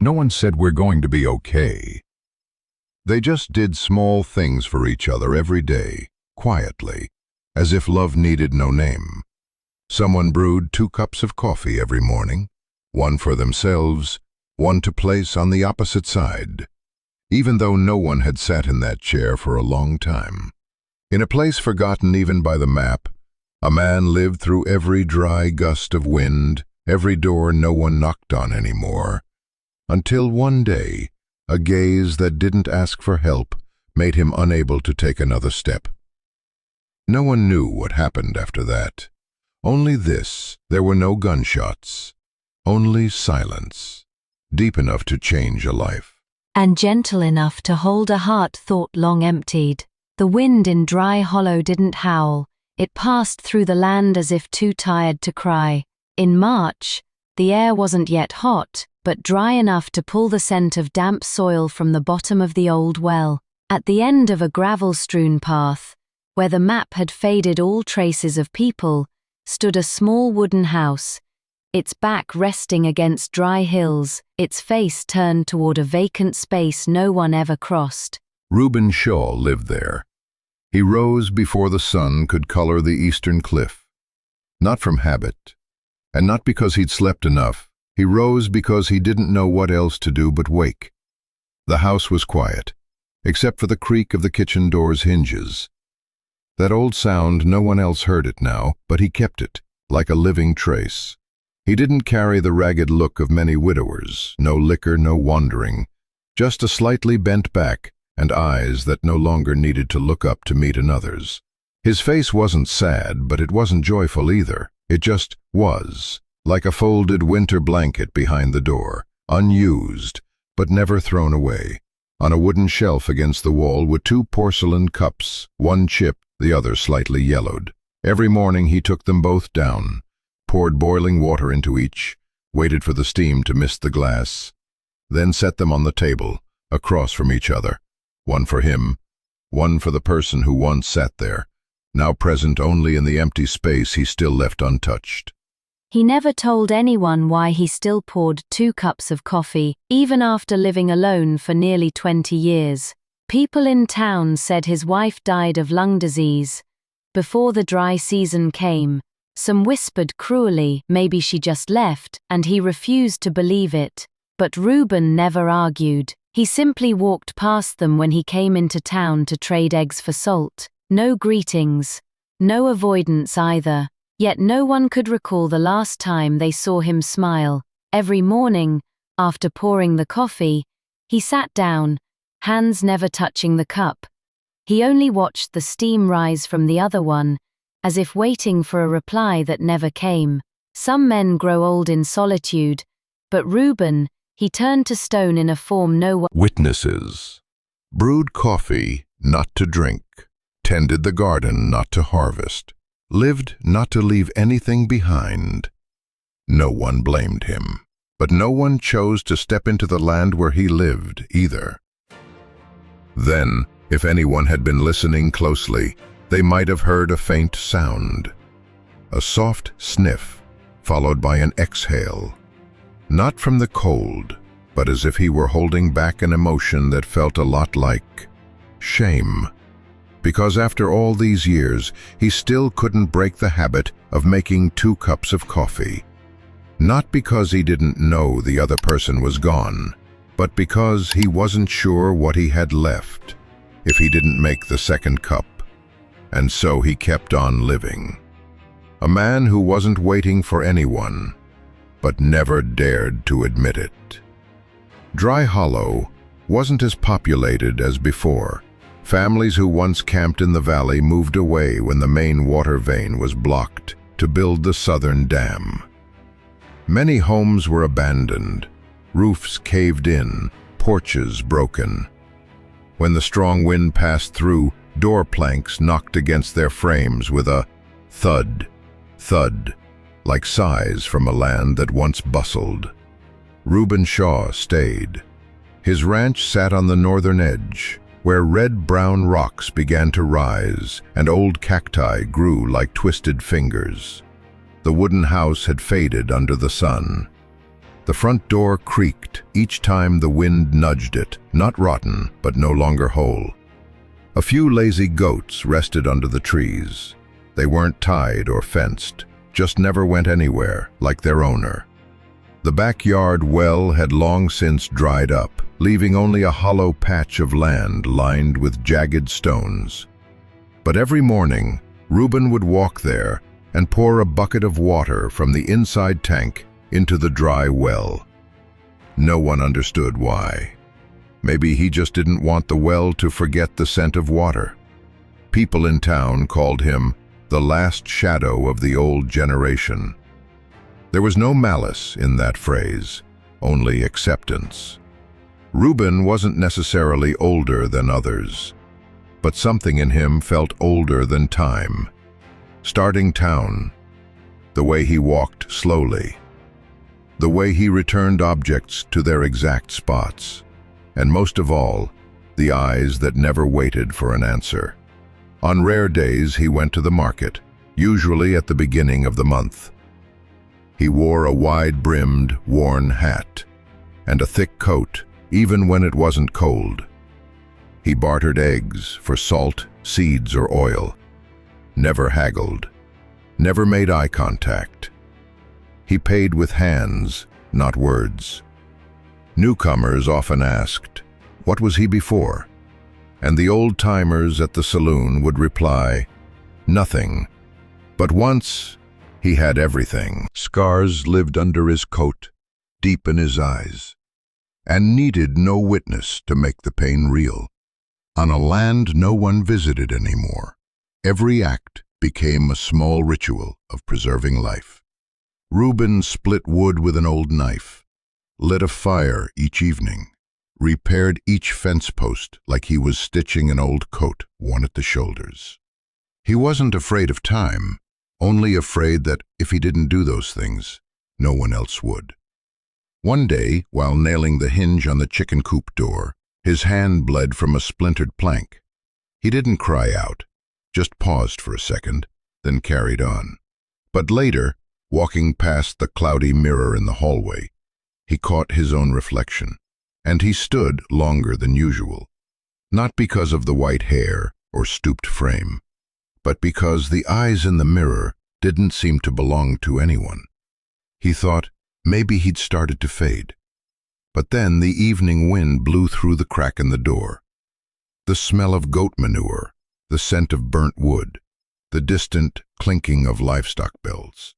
No one said we're going to be okay. They just did small things for each other every day, quietly, as if love needed no name. Someone brewed 2 cups of coffee every morning, one for themselves, one to place on the opposite side, even though no one had sat in that chair for a long time. In a place forgotten even by the map, a man lived through every dry gust of wind, every door no one knocked on anymore, until one day, a gaze that didn't ask for help made him unable to take another step. No one knew what happened after that. Only this: there were no gunshots, only silence, deep enough to change a life. And gentle enough to hold a heart thought long emptied. The wind in Dry Hollow didn't howl, it passed through the land as if too tired to cry. In March, the air wasn't yet hot, but dry enough to pull the scent of damp soil from the bottom of the old well. At the end of a gravel-strewn path, where the map had faded all traces of people, stood a small wooden house, its back resting against dry hills, its face turned toward a vacant space no one ever crossed. Reuben Shaw lived there. He rose before the sun could color the eastern cliff. Not from habit, and not because he'd slept enough. He rose because he didn't know what else to do but wake. The house was quiet, except for the creak of the kitchen door's hinges. That old sound, no one else heard it now, but he kept it, like a living trace. He didn't carry the ragged look of many widowers, no liquor, no wandering, just a slightly bent back and eyes that no longer needed to look up to meet another's. His face wasn't sad, but it wasn't joyful either. It just was, like a folded winter blanket behind the door, unused, but never thrown away. On a wooden shelf against the wall were 2 porcelain cups, one chipped, the other slightly yellowed. Every morning he took them both down, poured boiling water into each, waited for the steam to mist the glass, then set them on the table, across from each other. One for him, one for the person who once sat there, now present only in the empty space he still left untouched. He never told anyone why he still poured 2 cups of coffee, even after living alone for nearly 20 years. People in town said his wife died of lung disease before the dry season came. Some whispered cruelly maybe she just left, and he refused to believe it. But Reuben never argued. He simply walked past them when he came into town to trade eggs for salt. No greetings, no avoidance either. Yet no one could recall the last time they saw him smile. Every morning, after pouring the coffee, he sat down, hands never touching the cup. He only watched the steam rise from the other one, as if waiting for a reply that never came. Some men grow old in solitude, but Reuben, he turned to stone in a form no one. Witnesses. Brewed coffee, not to drink. Tended the garden, not to harvest. Lived not to leave anything behind. No one blamed him, but no one chose to step into the land where he lived either. Then, if anyone had been listening closely, they might have heard a faint sound. A soft sniff, followed by an exhale. Not from the cold, but as if he were holding back an emotion that felt a lot like shame. Because after all these years, he still couldn't break the habit of making 2 cups of coffee. Not because he didn't know the other person was gone, but because he wasn't sure what he had left if he didn't make the second cup. And so he kept on living. A man who wasn't waiting for anyone, but never dared to admit it. Dry Hollow wasn't as populated as before. Families who once camped in the valley moved away when the main water vein was blocked to build the southern dam. Many homes were abandoned, roofs caved in, porches broken. When the strong wind passed through, door planks knocked against their frames with a thud, thud, like sighs from a land that once bustled. Reuben Shaw stayed. His ranch sat on the northern edge, where red-brown rocks began to rise and old cacti grew like twisted fingers. The wooden house had faded under the sun. The front door creaked each time the wind nudged it, not rotten, but no longer whole. A few lazy goats rested under the trees. They weren't tied or fenced, just never went anywhere, like their owner. The backyard well had long since dried up, leaving only a hollow patch of land lined with jagged stones. But every morning, Reuben would walk there and pour a bucket of water from the inside tank into the dry well. No one understood why. Maybe he just didn't want the well to forget the scent of water. People in town called him the last shadow of the old generation. There was no malice in that phrase, only acceptance. Reuben wasn't necessarily older than others, but something in him felt older than time. Starting town, the way he walked slowly, the way he returned objects to their exact spots, and most of all, the eyes that never waited for an answer. On rare days, he went to the market, usually at the beginning of the month. He wore a wide-brimmed, worn hat, and a thick coat, even when it wasn't cold. He bartered eggs for salt, seeds, or oil. Never haggled. Never made eye contact. He paid with hands, not words. Newcomers often asked, "What was he before?" And the old-timers at the saloon would reply, "Nothing." But once, he had everything. Scars lived under his coat, deep in his eyes, and needed no witness to make the pain real. On a land no one visited anymore, every act became a small ritual of preserving life. Reuben split wood with an old knife, lit a fire each evening, repaired each fence post like he was stitching an old coat worn at the shoulders. He wasn't afraid of time, only afraid that if he didn't do those things, no one else would. One day, while nailing the hinge on the chicken coop door, his hand bled from a splintered plank. He didn't cry out, just paused for a second, then carried on. But later, walking past the cloudy mirror in the hallway, he caught his own reflection, and he stood longer than usual, not because of the white hair or stooped frame, but because the eyes in the mirror didn't seem to belong to anyone. He thought maybe he'd started to fade. But then the evening wind blew through the crack in the door. The smell of goat manure, the scent of burnt wood, the distant clinking of livestock bells.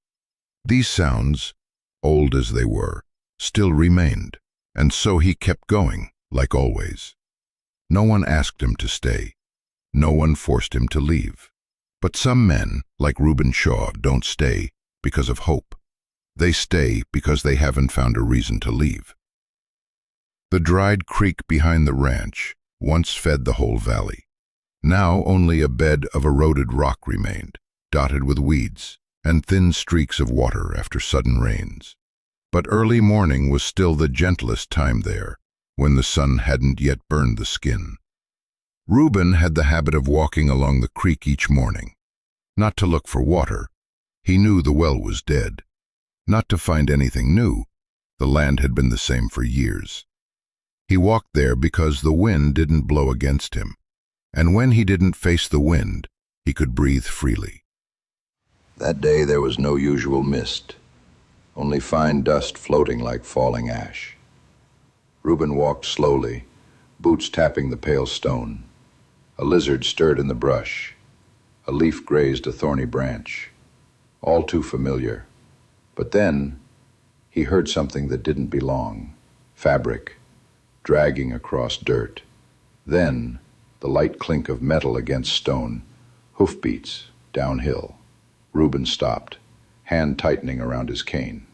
These sounds, old as they were, still remained, and so he kept going, like always. No one asked him to stay. No one forced him to leave. But some men, like Reuben Shaw, don't stay because of hope. They stay because they haven't found a reason to leave. The dried creek behind the ranch once fed the whole valley. Now only a bed of eroded rock remained, dotted with weeds and thin streaks of water after sudden rains. But early morning was still the gentlest time there, when the sun hadn't yet burned the skin. Reuben had the habit of walking along the creek each morning, not to look for water. He knew the well was dead. Not to find anything new. The land had been the same for years. He walked there because the wind didn't blow against him, and when he didn't face the wind, he could breathe freely. That day there was no usual mist, only fine dust floating like falling ash. Reuben walked slowly, boots tapping the pale stone. A lizard stirred in the brush. A leaf grazed a thorny branch. All too familiar. But then he heard something that didn't belong. Fabric, dragging across dirt. Then the light clink of metal against stone. Hoofbeats, downhill. Reuben stopped, hand tightening around his cane.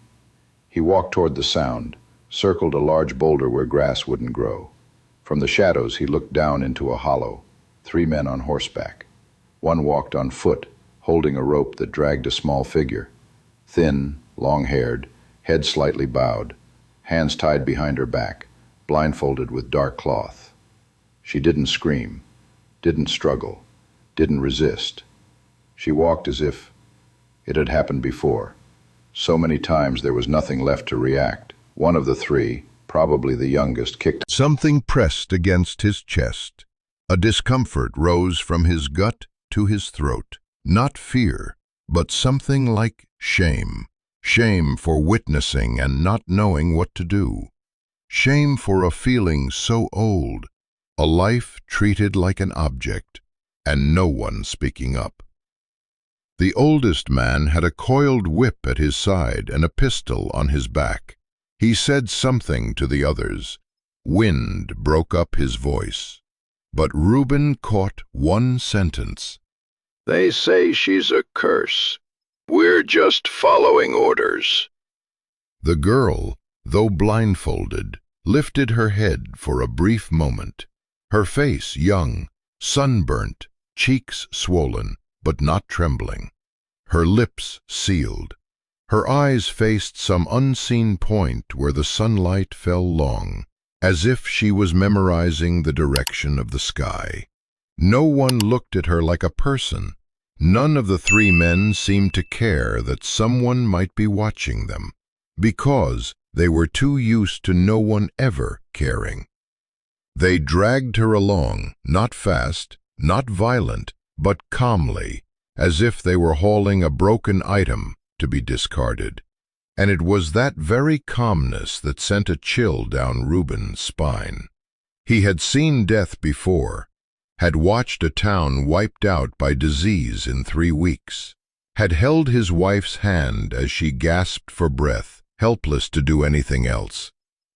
He walked toward the sound, circled a large boulder where grass wouldn't grow. From the shadows he looked down into a hollow. 3 men on horseback. One walked on foot, holding a rope that dragged a small figure. Thin, long-haired, head slightly bowed, hands tied behind her back, blindfolded with dark cloth. She didn't scream, didn't struggle, didn't resist. She walked as if it had happened before. So many times there was nothing left to react. One of the three, probably the youngest, kicked. Something pressed against his chest. A discomfort rose from his gut to his throat. Not fear, but something like shame. Shame for witnessing and not knowing what to do. Shame for a feeling so old, a life treated like an object, and no one speaking up. The oldest man had a coiled whip at his side and a pistol on his back. He said something to the others. Wind broke up his voice. But Reuben caught one sentence. They say she's a curse. We're just following orders. The girl, though blindfolded, lifted her head for a brief moment. Her face young, sunburnt, cheeks swollen, but not trembling. Her lips sealed. Her eyes faced some unseen point where the sunlight fell long, as if she was memorizing the direction of the sky. No one looked at her like a person. None of the three men seemed to care that someone might be watching them, because they were too used to no one ever caring. They dragged her along, not fast, not violent, but calmly, as if they were hauling a broken item to be discarded. And it was that very calmness that sent a chill down Reuben's spine. He had seen death before, had watched a town wiped out by disease in 3 weeks, had held his wife's hand as she gasped for breath, helpless to do anything else.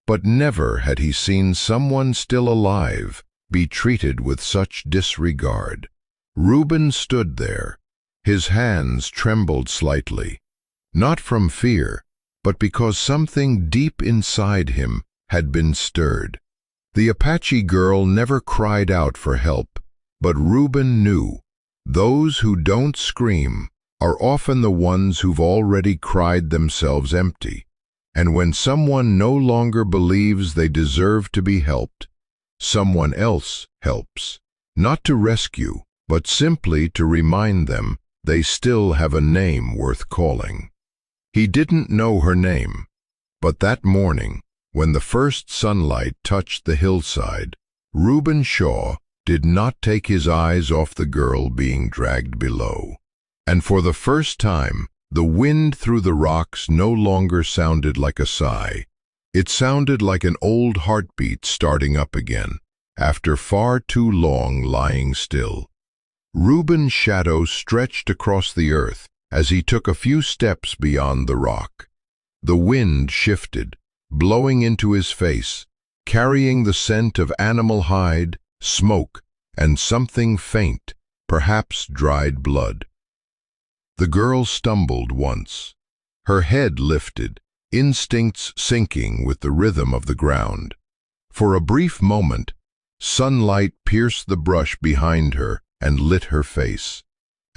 But never had he seen someone still alive be treated with such disregard. Reuben stood there. His hands trembled slightly, not from fear, but because something deep inside him had been stirred. The Apache girl never cried out for help, but Reuben knew those who don't scream are often the ones who've already cried themselves empty. And when someone no longer believes they deserve to be helped, someone else helps, not to rescue, but simply to remind them they still have a name worth calling. He didn't know her name, but that morning, when the first sunlight touched the hillside, Reuben Shaw did not take his eyes off the girl being dragged below. And for the first time, the wind through the rocks no longer sounded like a sigh. It sounded like an old heartbeat starting up again, after far too long lying still. Reuben's shadow stretched across the earth as he took a few steps beyond the rock. The wind shifted, blowing into his face, carrying the scent of animal hide, smoke, and something faint, perhaps dried blood. The girl stumbled once. Her head lifted, instincts syncing with the rhythm of the ground. For a brief moment, sunlight pierced the brush behind her and lit her face.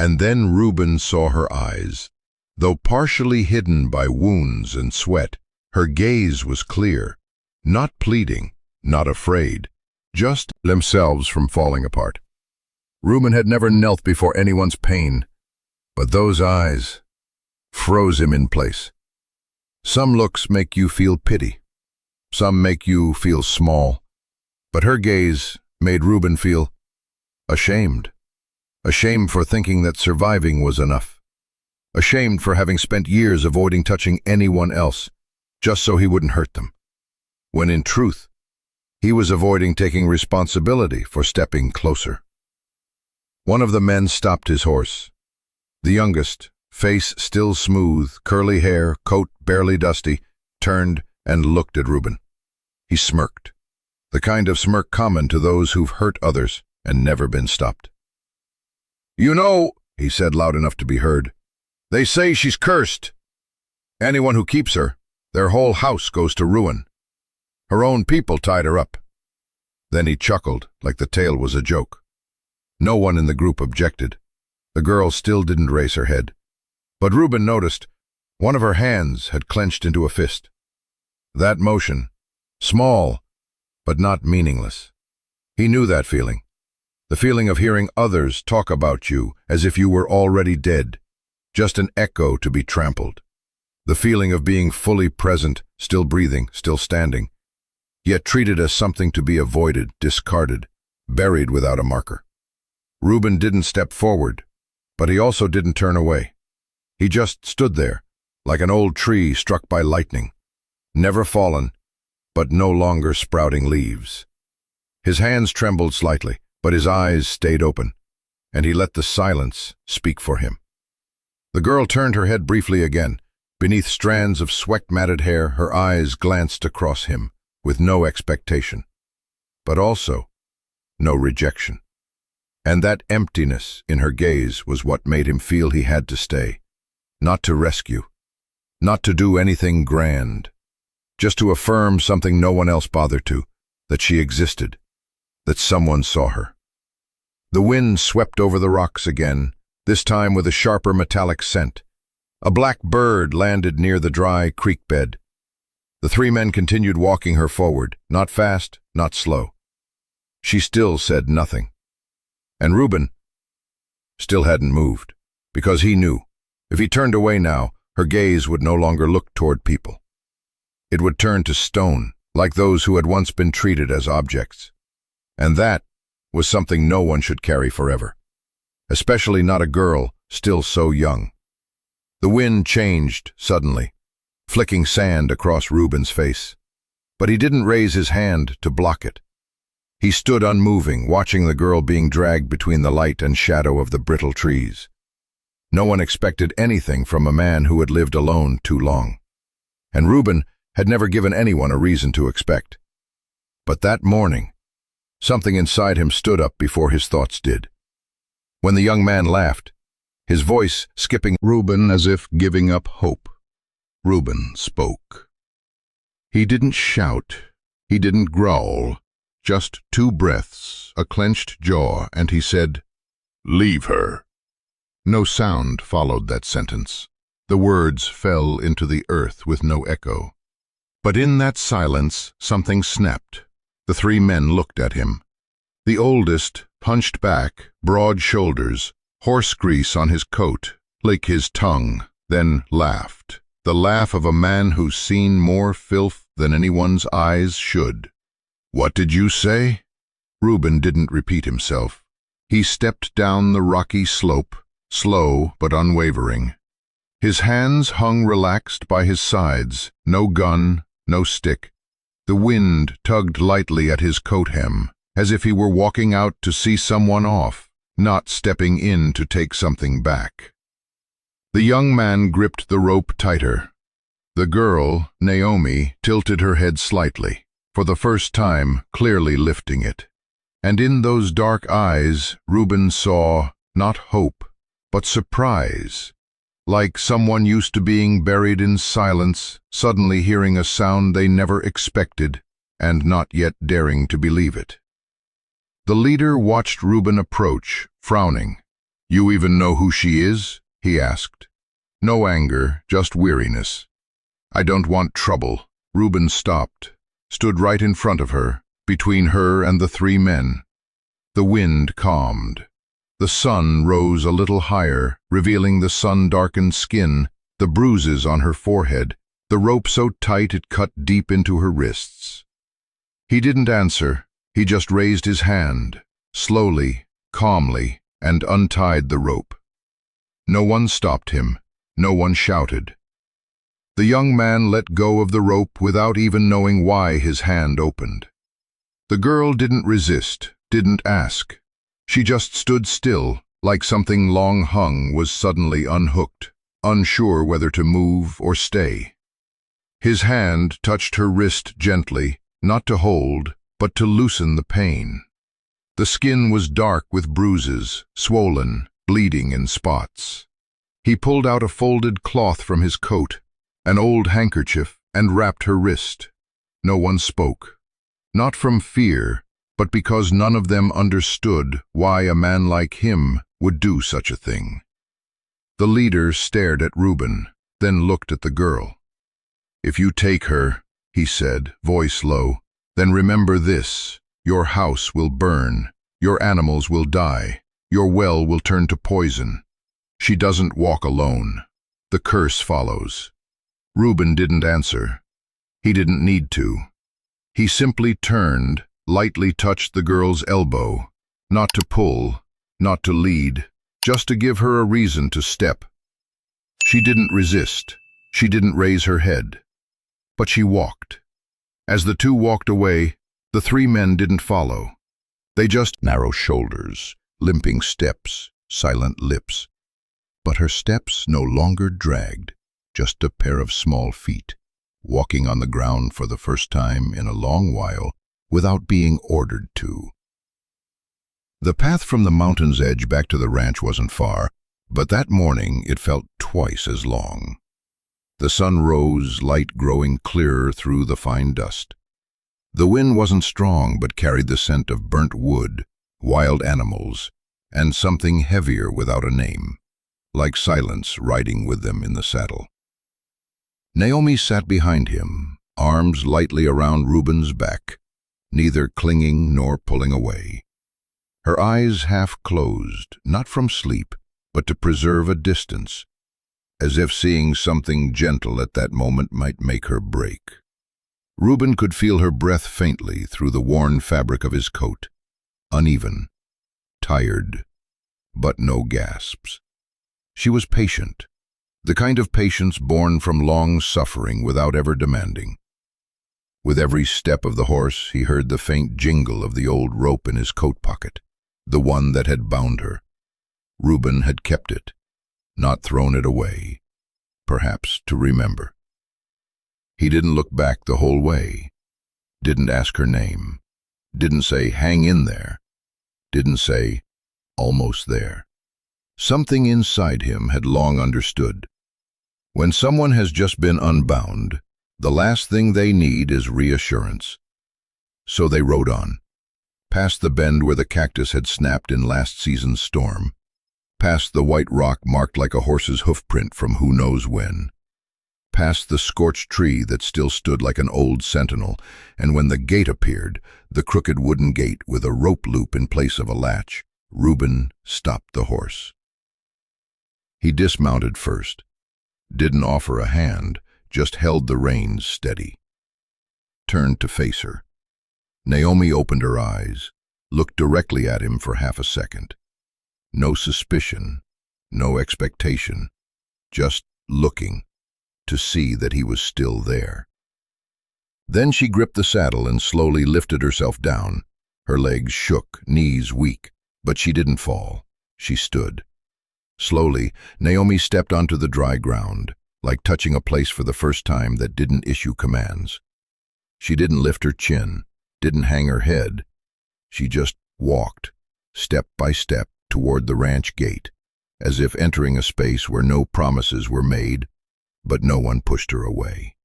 And then Reuben saw her eyes. Though partially hidden by wounds and sweat, her gaze was clear, not pleading, not afraid, just themselves from falling apart. Reuben had never knelt before anyone's pain, but those eyes froze him in place. Some looks make you feel pity. Some make you feel small. But her gaze made Reuben feel ashamed. Ashamed for thinking that surviving was enough. Ashamed for having spent years avoiding touching anyone else, just so he wouldn't hurt them. When in truth, he was avoiding taking responsibility for stepping closer. One of the men stopped his horse. The youngest, face still smooth, curly hair, coat barely dusty, turned and looked at Reuben. He smirked, the kind of smirk common to those who've hurt others and never been stopped. "You know," he said loud enough to be heard, "they say she's cursed. Anyone who keeps her, their whole house goes to ruin. Her own people tied her up." Then he chuckled like the tale was a joke. No one in the group objected. The girl still didn't raise her head. But Reuben noticed one of her hands had clenched into a fist. That motion, small, but not meaningless. He knew that feeling. The feeling of hearing others talk about you as if you were already dead, just an echo to be trampled. The feeling of being fully present, still breathing, still standing, yet treated as something to be avoided, discarded, buried without a marker. Reuben didn't step forward, but he also didn't turn away. He just stood there, like an old tree struck by lightning, never fallen, but no longer sprouting leaves. His hands trembled slightly, but his eyes stayed open, and he let the silence speak for him. The girl turned her head briefly again. Beneath strands of sweat-matted hair, her eyes glanced across him, with no expectation, but also no rejection. And that emptiness in her gaze was what made him feel he had to stay, not to rescue, not to do anything grand, just to affirm something no one else bothered to, that she existed, that someone saw her. The wind swept over the rocks again, this time with a sharper metallic scent. A black bird landed near the dry creek bed. The three men continued walking her forward, not fast, not slow. She still said nothing. And Reuben still hadn't moved, because he knew, if he turned away now, her gaze would no longer look toward people. It would turn to stone, like those who had once been treated as objects. And that was something no one should carry forever, especially not a girl still so young. The wind changed suddenly, flicking sand across Reuben's face. But he didn't raise his hand to block it. He stood unmoving, watching the girl being dragged between the light and shadow of the brittle trees. No one expected anything from a man who had lived alone too long. And Reuben had never given anyone a reason to expect. But that morning, something inside him stood up before his thoughts did. When the young man laughed, his voice skipping Reuben as if giving up hope, Reuben spoke. He didn't shout, he didn't growl, just 2 breaths, a clenched jaw, and he said, "Leave her." No sound followed that sentence. The words fell into the earth with no echo. But in that silence, something snapped. The 3 men looked at him. The oldest, punched back, broad shoulders, horse grease on his coat, licked his tongue, then laughed. The laugh of a man who's seen more filth than anyone's eyes should. "What did you say?" Reuben didn't repeat himself. He stepped down the rocky slope, slow but unwavering. His hands hung relaxed by his sides, no gun, no stick. The wind tugged lightly at his coat hem, as if he were walking out to see someone off, not stepping in to take something back. The young man gripped the rope tighter. The girl, Naomi, tilted her head slightly, for the first time clearly lifting it. And in those dark eyes, Reuben saw not hope, but surprise, like someone used to being buried in silence, suddenly hearing a sound they never expected, and not yet daring to believe it. The leader watched Reuben approach, frowning. "You even know who she is?" he asked. No anger, just weariness. "I don't want trouble." Reuben stopped, stood right in front of her, between her and the 3 men. The wind calmed. The sun rose a little higher, revealing the sun-darkened skin, the bruises on her forehead, the rope so tight it cut deep into her wrists. He didn't answer. He just raised his hand, slowly, calmly, and untied the rope. No one stopped him. No one shouted. The young man let go of the rope without even knowing why his hand opened. The girl didn't resist, didn't ask. She just stood still, like something long hung was suddenly unhooked, unsure whether to move or stay. His hand touched her wrist gently, not to hold, but to loosen the pain. The skin was dark with bruises, swollen, bleeding in spots. He pulled out a folded cloth from his coat, an old handkerchief, and wrapped her wrist. No one spoke, not from fear, but because none of them understood why a man like him would do such a thing. The leader stared at Reuben, then looked at the girl. "If you take her," he said, voice low, "then remember this: your house will burn, your animals will die, your well will turn to poison. She doesn't walk alone. The curse follows." Reuben didn't answer. He didn't need to. He simply turned, lightly touched the girl's elbow, not to pull, not to lead, just to give her a reason to step. She didn't resist. She didn't raise her head. But she walked. As the two walked away, the three men didn't follow. They just narrow shoulders, limping steps, silent lips. But her steps no longer dragged, just a pair of small feet, walking on the ground for the first time in a long while without being ordered to. The path from the mountain's edge back to the ranch wasn't far, but that morning it felt twice as long. The sun rose, light growing clearer through the fine dust. The wind wasn't strong but carried the scent of burnt wood, wild animals, and something heavier without a name, like silence riding with them in the saddle. Naomi sat behind him, arms lightly around Reuben's back, neither clinging nor pulling away. Her eyes half closed, not from sleep, but to preserve a distance, as if seeing something gentle at that moment might make her break. Reuben could feel her breath faintly through the worn fabric of his coat, uneven, tired, but no gasps. She was patient, the kind of patience born from long suffering without ever demanding. With every step of the horse, he heard the faint jingle of the old rope in his coat pocket, the one that had bound her. Reuben had kept it, not thrown it away, perhaps to remember. He didn't look back the whole way, didn't ask her name, didn't say, "Hang in there," didn't say, "Almost there." Something inside him had long understood. When someone has just been unbound, the last thing they need is reassurance. So they rode on, past the bend where the cactus had snapped in last season's storm, past the white rock marked like a horse's hoofprint from who knows when, past the scorched tree that still stood like an old sentinel, and when the gate appeared, the crooked wooden gate with a rope loop in place of a latch, Reuben stopped the horse. He dismounted first, didn't offer a hand, just held the reins steady. Turned to face her. Naomi opened her eyes, looked directly at him for half a second. No suspicion, no expectation, just looking, to see that he was still there. Then she gripped the saddle and slowly lifted herself down. Her legs shook, knees weak, but she didn't fall. She stood. Slowly, Naomi stepped onto the dry ground, like touching a place for the first time that didn't issue commands. She didn't lift her chin, didn't hang her head. She just walked, step by step, toward the ranch gate, as if entering a space where no promises were made, but no one pushed her away.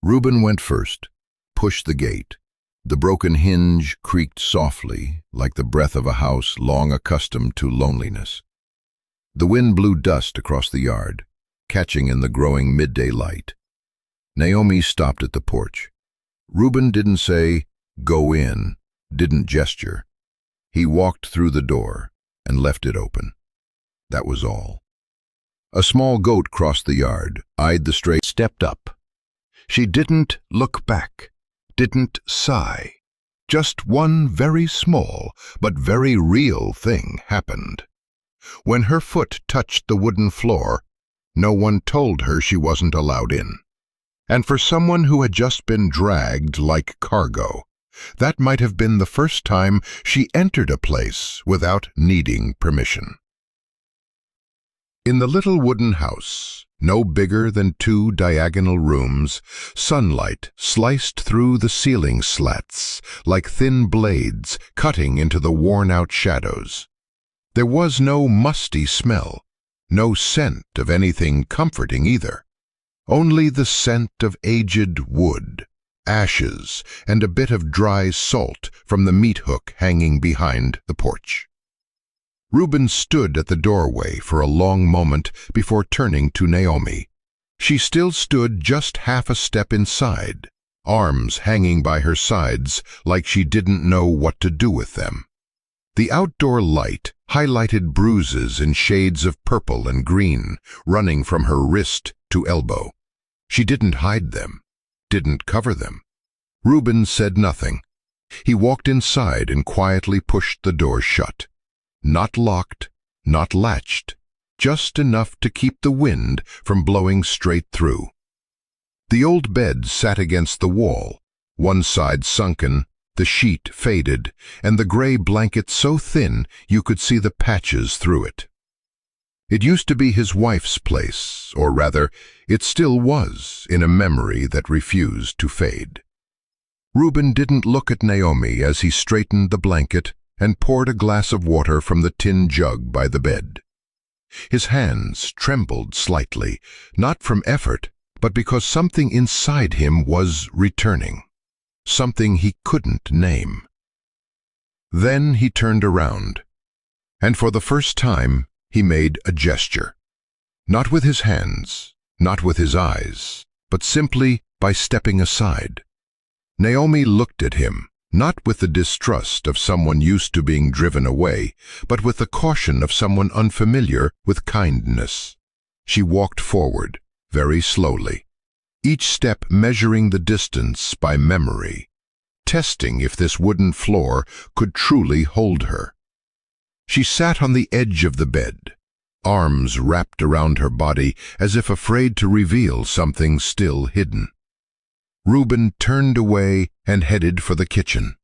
Reuben went first, pushed the gate. The broken hinge creaked softly, like the breath of a house long accustomed to loneliness. The wind blew dust across the yard, catching in the growing midday light. Naomi stopped at the porch. Reuben didn't say, "Go in," didn't gesture. He walked through the door and left it open. That was all. A small goat crossed the yard, eyed the stray, stepped up. She didn't look back, didn't sigh. Just one very small but very real thing happened. When her foot touched the wooden floor, no one told her she wasn't allowed in. And for someone who had just been dragged like cargo, that might have been the first time she entered a place without needing permission. In the little wooden house, no bigger than 2 diagonal rooms, sunlight sliced through the ceiling slats like thin blades cutting into the worn-out shadows. There was no musty smell, no scent of anything comforting either, only the scent of aged wood, ashes, and a bit of dry salt from the meat hook hanging behind the porch. Reuben stood at the doorway for a long moment before turning to Naomi. She still stood just half a step inside, arms hanging by her sides like she didn't know what to do with them. The outdoor light highlighted bruises in shades of purple and green running from her wrist to elbow. She didn't hide them, didn't cover them. Reuben said nothing. He walked inside and quietly pushed the door shut. Not locked, not latched, just enough to keep the wind from blowing straight through. The old bed sat against the wall, one side sunken, the sheet faded, and the gray blanket so thin you could see the patches through it. It used to be his wife's place, or rather, it still was, in a memory that refused to fade. Reuben didn't look at Naomi as he straightened the blanket and poured a glass of water from the tin jug by the bed. His hands trembled slightly, not from effort, but because something inside him was returning, something he couldn't name. Then he turned around, and for the first time he made a gesture. Not with his hands, not with his eyes, but simply by stepping aside. Naomi looked at him, not with the distrust of someone used to being driven away, but with the caution of someone unfamiliar with kindness. She walked forward, very slowly, each step measuring the distance by memory, testing if this wooden floor could truly hold her. She sat on the edge of the bed, arms wrapped around her body as if afraid to reveal something still hidden. Reuben turned away and headed for the kitchen.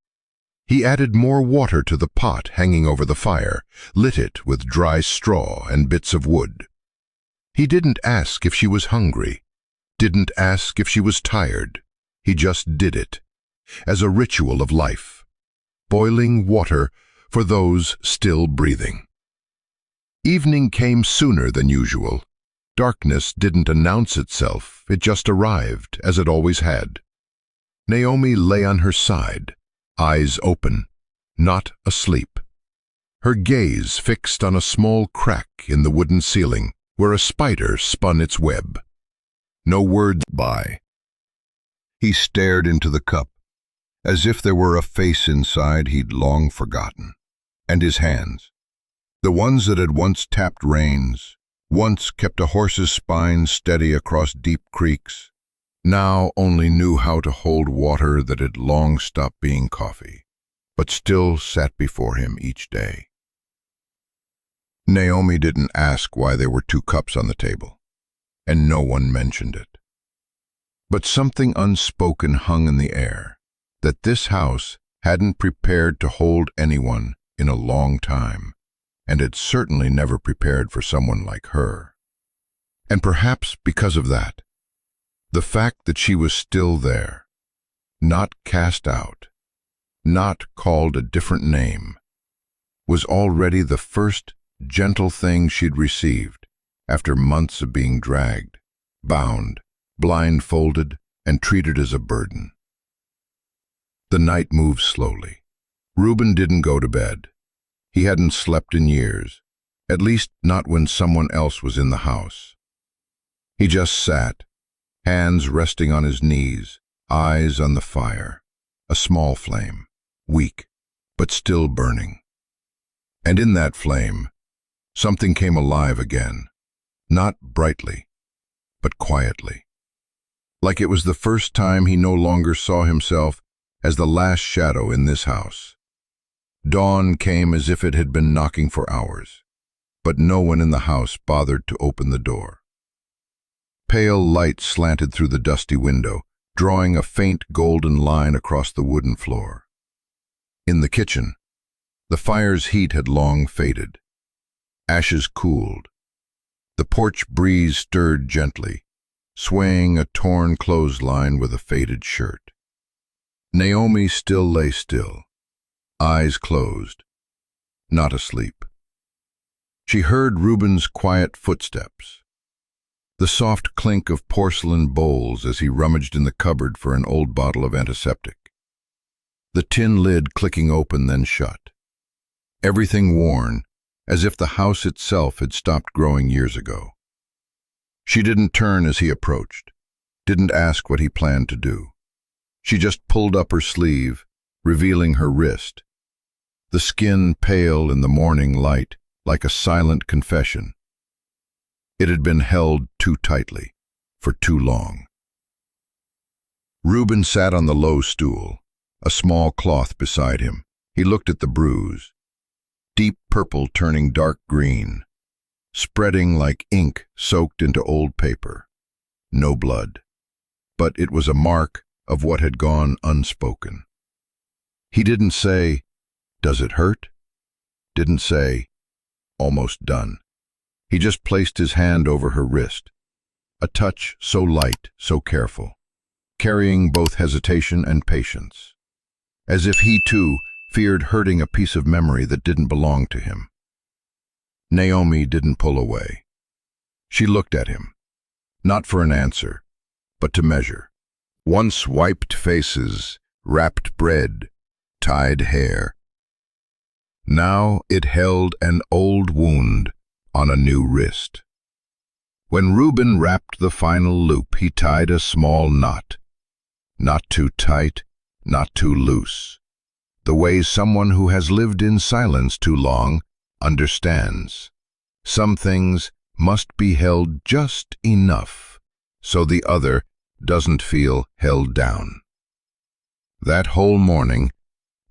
He added more water to the pot hanging over the fire, lit it with dry straw and bits of wood. He didn't ask if she was hungry, didn't ask if she was tired. He just did it, as a ritual of life, boiling water for those still breathing. Evening came sooner than usual. Darkness didn't announce itself, it just arrived, as it always had. Naomi lay on her side, eyes open, not asleep. Her gaze fixed on a small crack in the wooden ceiling, where a spider spun its web. No words by. He stared into the cup, as if there were a face inside he'd long forgotten. And his hands, the ones that had once tapped reins, once kept a horse's spine steady across deep creeks, now only knew how to hold water that had long stopped being coffee, but still sat before him each day. Naomi didn't ask why there were 2 cups on the table, and no one mentioned it. But something unspoken hung in the air, that this house hadn't prepared to hold anyone in a long time, and had certainly never prepared for someone like her. And perhaps because of that, the fact that she was still there, not cast out, not called a different name, was already the first gentle thing she'd received after months of being dragged, bound, blindfolded, and treated as a burden. The night moved slowly. Reuben didn't go to bed. He hadn't slept in years, at least not when someone else was in the house. He just sat, hands resting on his knees, eyes on the fire, a small flame, weak, but still burning. And in that flame, something came alive again, not brightly, but quietly, like it was the first time he no longer saw himself as the last shadow in this house. Dawn came as if it had been knocking for hours, but no one in the house bothered to open the door. Pale light slanted through the dusty window, drawing a faint golden line across the wooden floor. In the kitchen, the fire's heat had long faded. Ashes cooled. The porch breeze stirred gently, swaying a torn clothesline with a faded shirt. Naomi still lay still, eyes closed, not asleep. She heard Reuben's quiet footsteps, the soft clink of porcelain bowls as he rummaged in the cupboard for an old bottle of antiseptic, the tin lid clicking open then shut. Everything worn, as if the house itself had stopped growing years ago. She didn't turn as he approached, didn't ask what he planned to do. She just pulled up her sleeve, revealing her wrist, the skin pale in the morning light like a silent confession. It had been held too tightly, for too long. Reuben sat on the low stool, a small cloth beside him. He looked at the bruise, deep purple turning dark green, spreading like ink soaked into old paper. No blood, but it was a mark of what had gone unspoken. He didn't say, "Does it hurt?" Didn't say, "Almost done." He just placed his hand over her wrist, a touch so light, so careful, carrying both hesitation and patience, as if he too feared hurting a piece of memory that didn't belong to him. Naomi didn't pull away. She looked at him, not for an answer, but to measure. Once wiped faces, wrapped bread, tied hair. Now it held an old wound on a new wrist. When Reuben wrapped the final loop, he tied a small knot. Not too tight, not too loose. The way someone who has lived in silence too long understands. Some things must be held just enough so the other doesn't feel held down. That whole morning,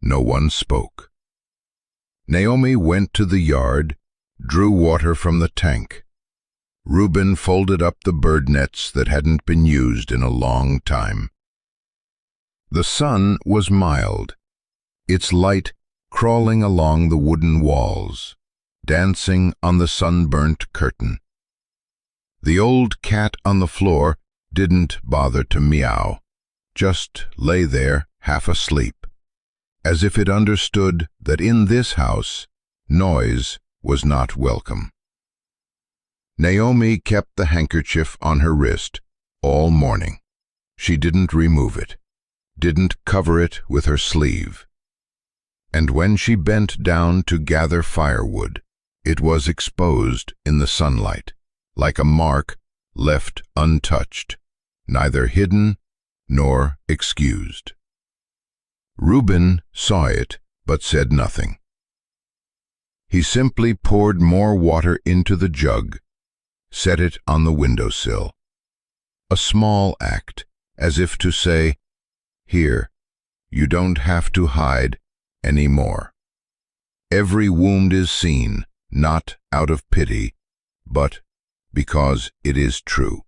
no one spoke. Naomi went to the yard, drew water from the tank. Reuben folded up the bird nets that hadn't been used in a long time. The sun was mild, its light crawling along the wooden walls, dancing on the sunburnt curtain. The old cat on the floor didn't bother to meow, just lay there half asleep, as if it understood that in this house noise was not welcome. Naomi kept the handkerchief on her wrist all morning. She didn't remove it, didn't cover it with her sleeve. And when she bent down to gather firewood, it was exposed in the sunlight, like a mark left untouched, neither hidden nor excused. Reuben saw it, but said nothing. He simply poured more water into the jug, set it on the windowsill. A small act, as if to say, "Here, you don't have to hide any more." Every wound is seen, not out of pity, but because it is true.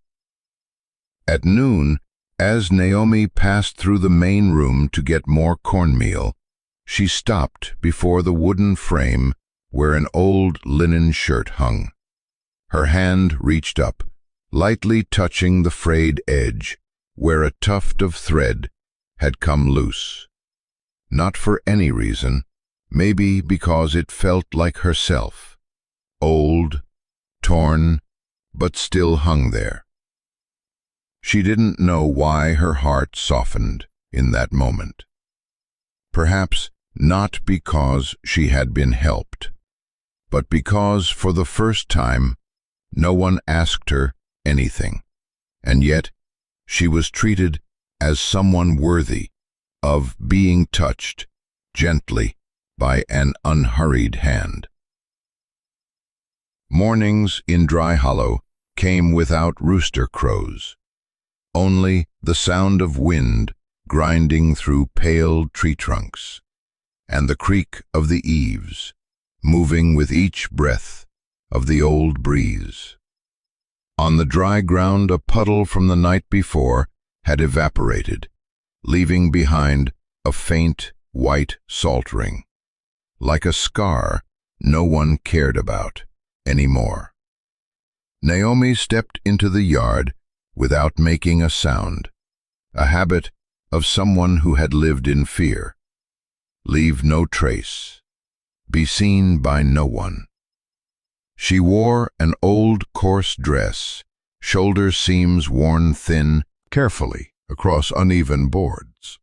At noon, as Naomi passed through the main room to get more cornmeal, she stopped before the wooden frame where an old linen shirt hung. Her hand reached up, lightly touching the frayed edge where a tuft of thread had come loose. Not for any reason, maybe because it felt like herself, old, torn, but still hung there. She didn't know why her heart softened in that moment. Perhaps not because she had been helped, but because for the first time no one asked her anything, and yet she was treated as someone worthy of being touched gently by an unhurried hand. Mornings in Dry Hollow came without rooster crows, only the sound of wind grinding through pale tree trunks, and the creak of the eaves, moving with each breath of the old breeze. On the dry ground, a puddle from the night before had evaporated, leaving behind a faint white salt ring, like a scar no one cared about anymore. Naomi stepped into the yard without making a sound, a habit of someone who had lived in fear. Leave no trace, be seen by no one. She wore an old coarse dress, shoulder seams worn thin carefully across uneven boards.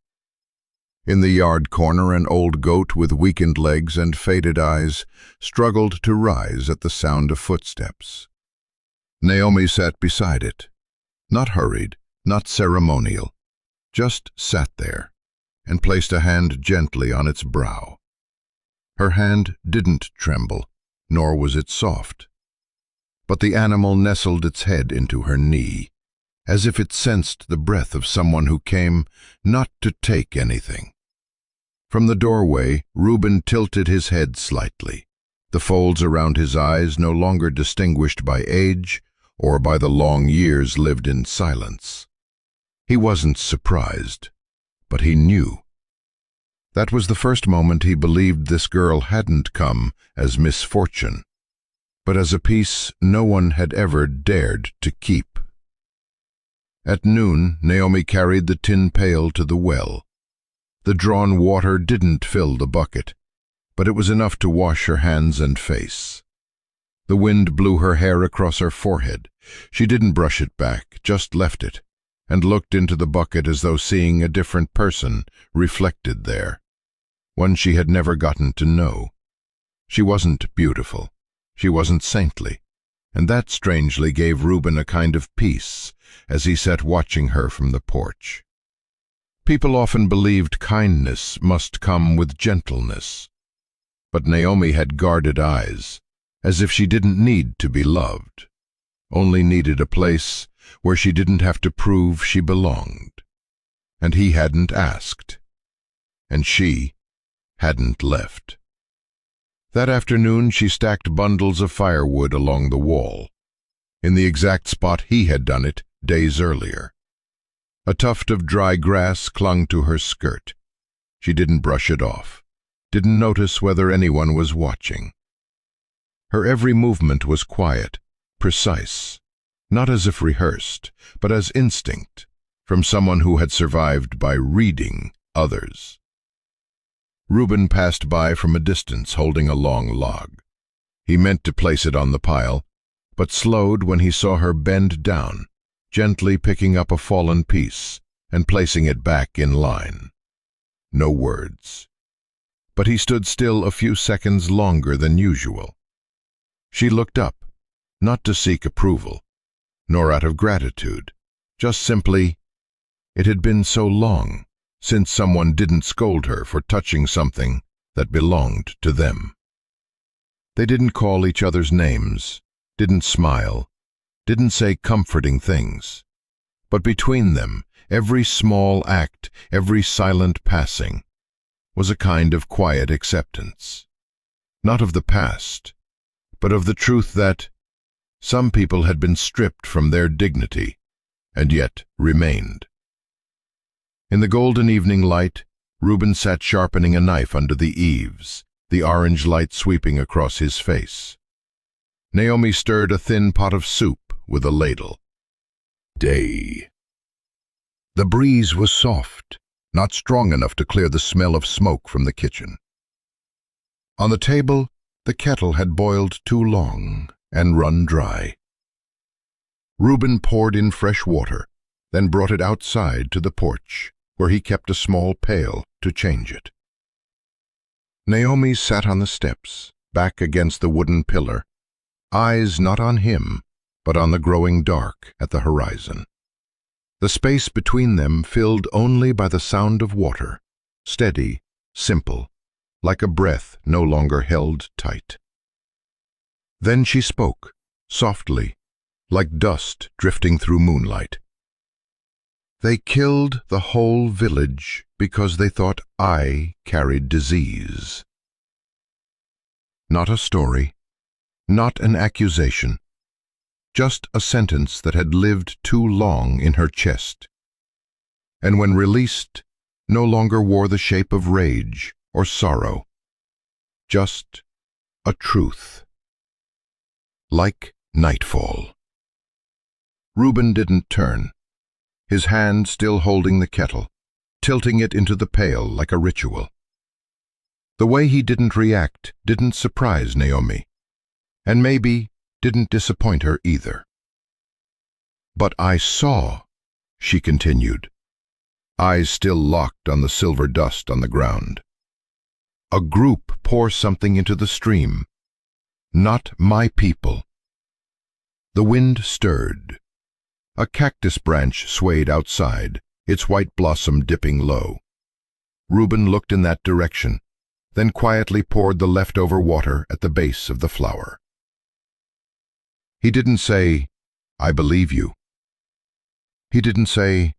In the yard corner, an old goat with weakened legs and faded eyes struggled to rise at the sound of footsteps. Naomi sat beside it, not hurried, not ceremonial, just sat there and placed a hand gently on its brow. Her hand didn't tremble, nor was it soft, but the animal nestled its head into her knee, as if it sensed the breath of someone who came not to take anything. From the doorway, Reuben tilted his head slightly, the folds around his eyes no longer distinguished by age or by the long years lived in silence. He wasn't surprised, but he knew. That was the first moment he believed this girl hadn't come as misfortune, but as a piece no one had ever dared to keep. At noon, Naomi carried the tin pail to the well. The drawn water didn't fill the bucket, but it was enough to wash her hands and face. The wind blew her hair across her forehead. She didn't brush it back, just left it, and looked into the bucket as though seeing a different person reflected there, one she had never gotten to know. She wasn't beautiful, she wasn't saintly, and that strangely gave Reuben a kind of peace as he sat watching her from the porch. People often believed kindness must come with gentleness, but Naomi had guarded eyes, as if she didn't need to be loved, only needed a place where she didn't have to prove she belonged. And he hadn't asked, and she hadn't left. That afternoon she stacked bundles of firewood along the wall, in the exact spot he had done it days earlier. A tuft of dry grass clung to her skirt. She didn't brush it off, didn't notice whether anyone was watching. Her every movement was quiet, precise, not as if rehearsed, but as instinct, from someone who had survived by reading others. Reuben passed by from a distance holding a long log. He meant to place it on the pile, but slowed when he saw her bend down, gently picking up a fallen piece and placing it back in line. No words. But he stood still a few seconds longer than usual. She looked up, not to seek approval, nor out of gratitude, just simply, it had been so long since someone didn't scold her for touching something that belonged to them. They didn't call each other's names, didn't smile, didn't say comforting things, but between them, every small act, every silent passing, was a kind of quiet acceptance, not of the past, but of the truth that some people had been stripped from their dignity and yet remained. In the golden evening light, Reuben sat sharpening a knife under the eaves, the orange light sweeping across his face. Naomi stirred a thin pot of soup with a ladle. Day. The breeze was soft, not strong enough to clear the smell of smoke from the kitchen. On the table, the kettle had boiled too long and run dry. Reuben poured in fresh water, then brought it outside to the porch, where he kept a small pail to change it. Naomi sat on the steps, back against the wooden pillar, eyes not on him, but on the growing dark at the horizon. The space between them filled only by the sound of water, steady, simple, like a breath no longer held tight. Then she spoke, softly, like dust drifting through moonlight. They killed the whole village because they thought I carried disease. Not a story, not an accusation, just a sentence that had lived too long in her chest, and when released, no longer wore the shape of rage or sorrow, just a truth. Like nightfall. Reuben didn't turn, his hand still holding the kettle, tilting it into the pail like a ritual. The way he didn't react didn't surprise Naomi, and maybe didn't disappoint her either. But I saw, she continued, eyes still locked on the silver dust on the ground. A group pour something into the stream, not my people. The wind stirred. A cactus branch swayed outside, its white blossom dipping low. Reuben looked in that direction, then quietly poured the leftover water at the base of the flower. He didn't say, "I believe you." He didn't say,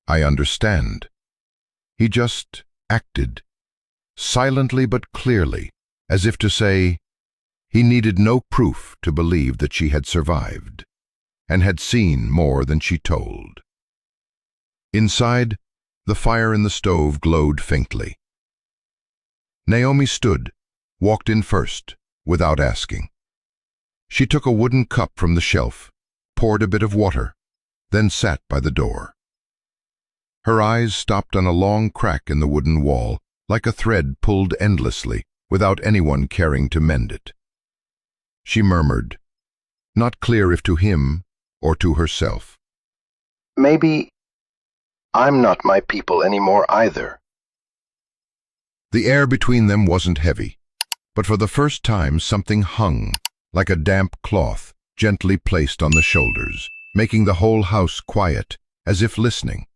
"I understand." He just acted, silently but clearly, as if to say he needed no proof to believe that she had survived, and had seen more than she told. Inside, the fire in the stove glowed faintly. Naomi stood, walked in first, without asking. She took a wooden cup from the shelf, poured a bit of water, then sat by the door. Her eyes stopped on a long crack in the wooden wall, like a thread pulled endlessly, without anyone caring to mend it. She murmured, not clear if to him or to herself, "Maybe I'm not my people anymore either." The air between them wasn't heavy, but for the first time something hung, like a damp cloth, gently placed on the shoulders, making the whole house quiet, as if listening.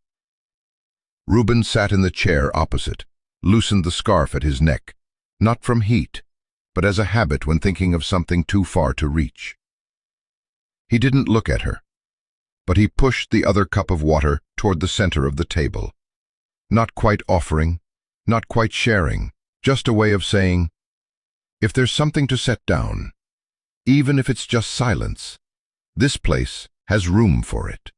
Reuben sat in the chair opposite, loosened the scarf at his neck, not from heat, but as a habit when thinking of something too far to reach. He didn't look at her, but he pushed the other cup of water toward the center of the table, not quite offering, not quite sharing, just a way of saying, if there's something to set down, even if it's just silence, this place has room for it.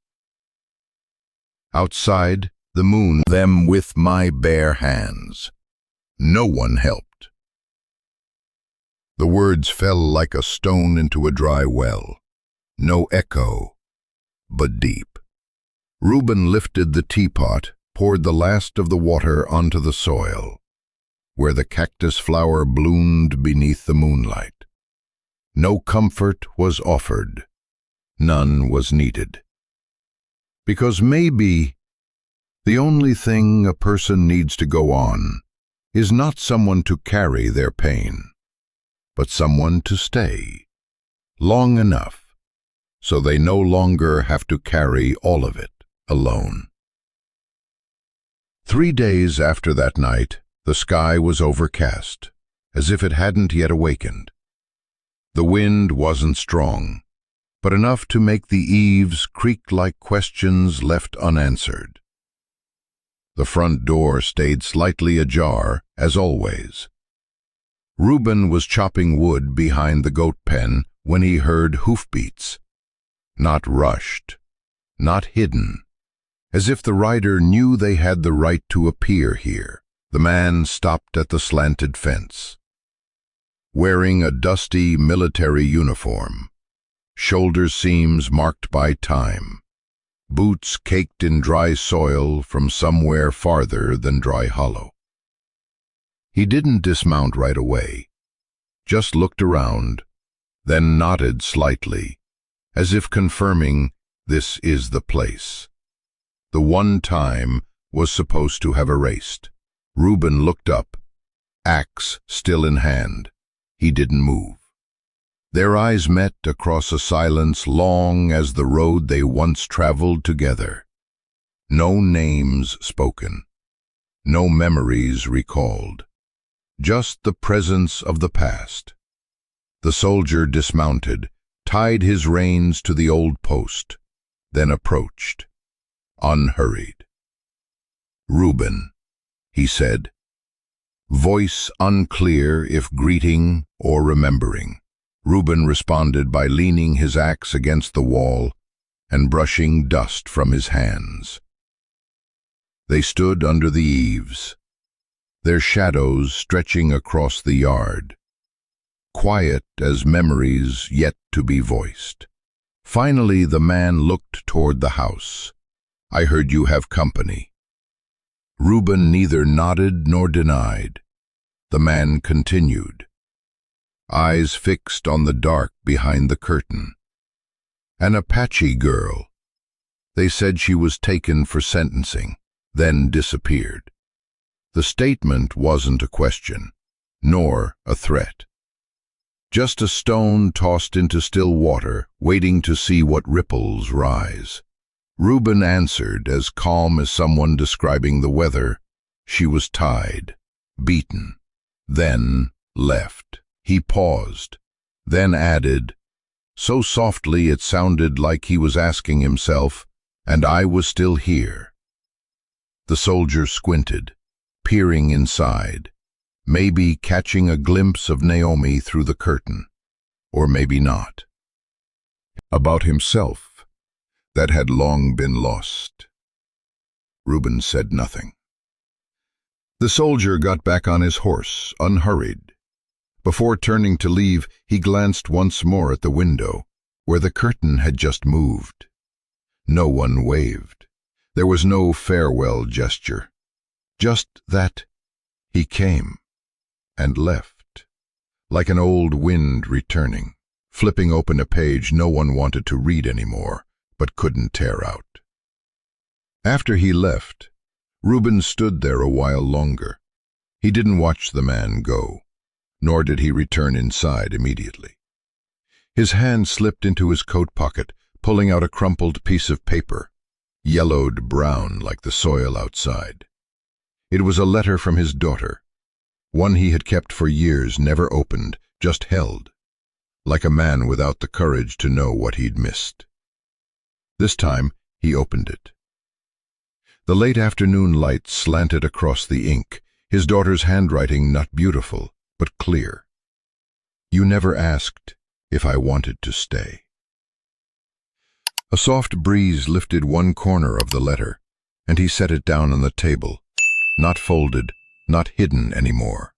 Outside, the moon them with my bare hands. No one helped. The words fell like a stone into a dry well. No echo, but deep. Reuben lifted the teapot, poured the last of the water onto the soil, where the cactus flower bloomed beneath the moonlight. No comfort was offered. None was needed. Because maybe the only thing a person needs to go on is not someone to carry their pain, but someone to stay long enough so they no longer have to carry all of it alone. 3 days after that night, the sky was overcast, as if it hadn't yet awakened. The wind wasn't strong, but enough to make the eaves creak like questions left unanswered. The front door stayed slightly ajar, as always. Reuben was chopping wood behind the goat pen when he heard hoofbeats. Not rushed, not hidden, as if the rider knew they had the right to appear here. The man stopped at the slanted fence, wearing a dusty military uniform, shoulder seams marked by time, boots caked in dry soil from somewhere farther than Dry Hollow. He didn't dismount right away, just looked around, then nodded slightly, as if confirming this is the place. The one time was supposed to have erased. Reuben looked up, axe still in hand. He didn't move. Their eyes met across a silence long as the road they once traveled together. No names spoken, no memories recalled, just the presence of the past. The soldier dismounted, tied his reins to the old post, then approached, unhurried. "Reuben," he said, voice unclear if greeting or remembering. Reuben responded by leaning his axe against the wall and brushing dust from his hands. They stood under the eaves, their shadows stretching across the yard, quiet as memories yet to be voiced. Finally, the man looked toward the house. "I heard you have company." Reuben neither nodded nor denied. The man continued, eyes fixed on the dark behind the curtain. "An Apache girl. They said she was taken for sentencing, then disappeared." The statement wasn't a question, nor a threat. Just a stone tossed into still water, waiting to see what ripples rise. Reuben answered, as calm as someone describing the weather. She was tied, beaten, then left. He paused, then added, so softly it sounded like he was asking himself, and I was still here. The soldier squinted, peering inside, maybe catching a glimpse of Naomi through the curtain, or maybe not. About himself, that had long been lost. Reuben said nothing. The soldier got back on his horse, unhurried. Before turning to leave, he glanced once more at the window, where the curtain had just moved. No one waved. There was no farewell gesture. Just that he came and left, like an old wind returning, flipping open a page no one wanted to read anymore, but couldn't tear out. After he left, Reuben stood there a while longer. He didn't watch the man go, nor did he return inside immediately. His hand slipped into his coat pocket, pulling out a crumpled piece of paper, yellowed brown like the soil outside. It was a letter from his daughter, one he had kept for years, never opened, just held, like a man without the courage to know what he'd missed. This time he opened it. The late afternoon light slanted across the ink, his daughter's handwriting not beautiful, but clear. You never asked if I wanted to stay. A soft breeze lifted one corner of the letter, and he set it down on the table, not folded, not hidden anymore.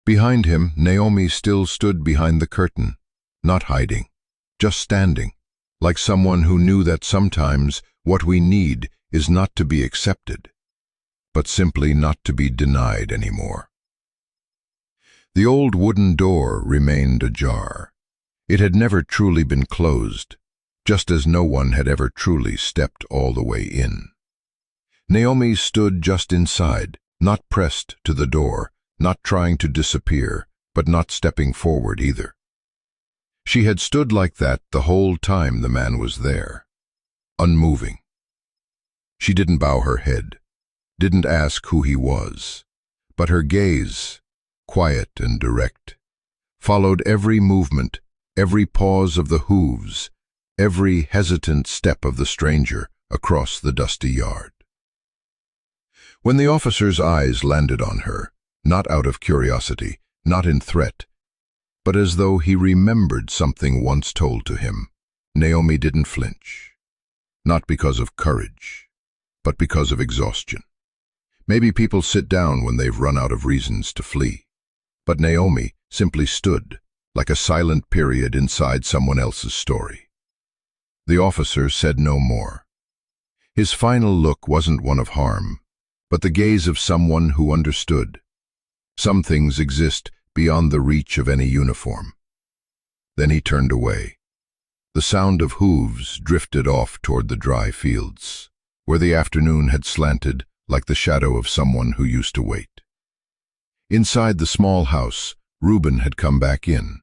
Behind him, Naomi still stood behind the curtain, not hiding, just standing, like someone who knew that sometimes what we need is not to be accepted, but simply not to be denied anymore. The old wooden door remained ajar. It had never truly been closed, just as no one had ever truly stepped all the way in. Naomi stood just inside, not pressed to the door, not trying to disappear, but not stepping forward either. She had stood like that the whole time the man was there, unmoving. She didn't bow her head, didn't ask who he was, but her gaze, quiet and direct, followed every movement, every pause of the hooves, every hesitant step of the stranger across the dusty yard. When the officer's eyes landed on her, not out of curiosity, not in threat, but as though he remembered something once told to him, Naomi didn't flinch. Not because of courage, but because of exhaustion. Maybe people sit down when they've run out of reasons to flee, but Naomi simply stood, like a silent period inside someone else's story. The officer said no more. His final look wasn't one of harm, but the gaze of someone who understood. Some things exist beyond the reach of any uniform. Then he turned away. The sound of hooves drifted off toward the dry fields, where the afternoon had slanted like the shadow of someone who used to wait. Inside the small house, Reuben had come back in.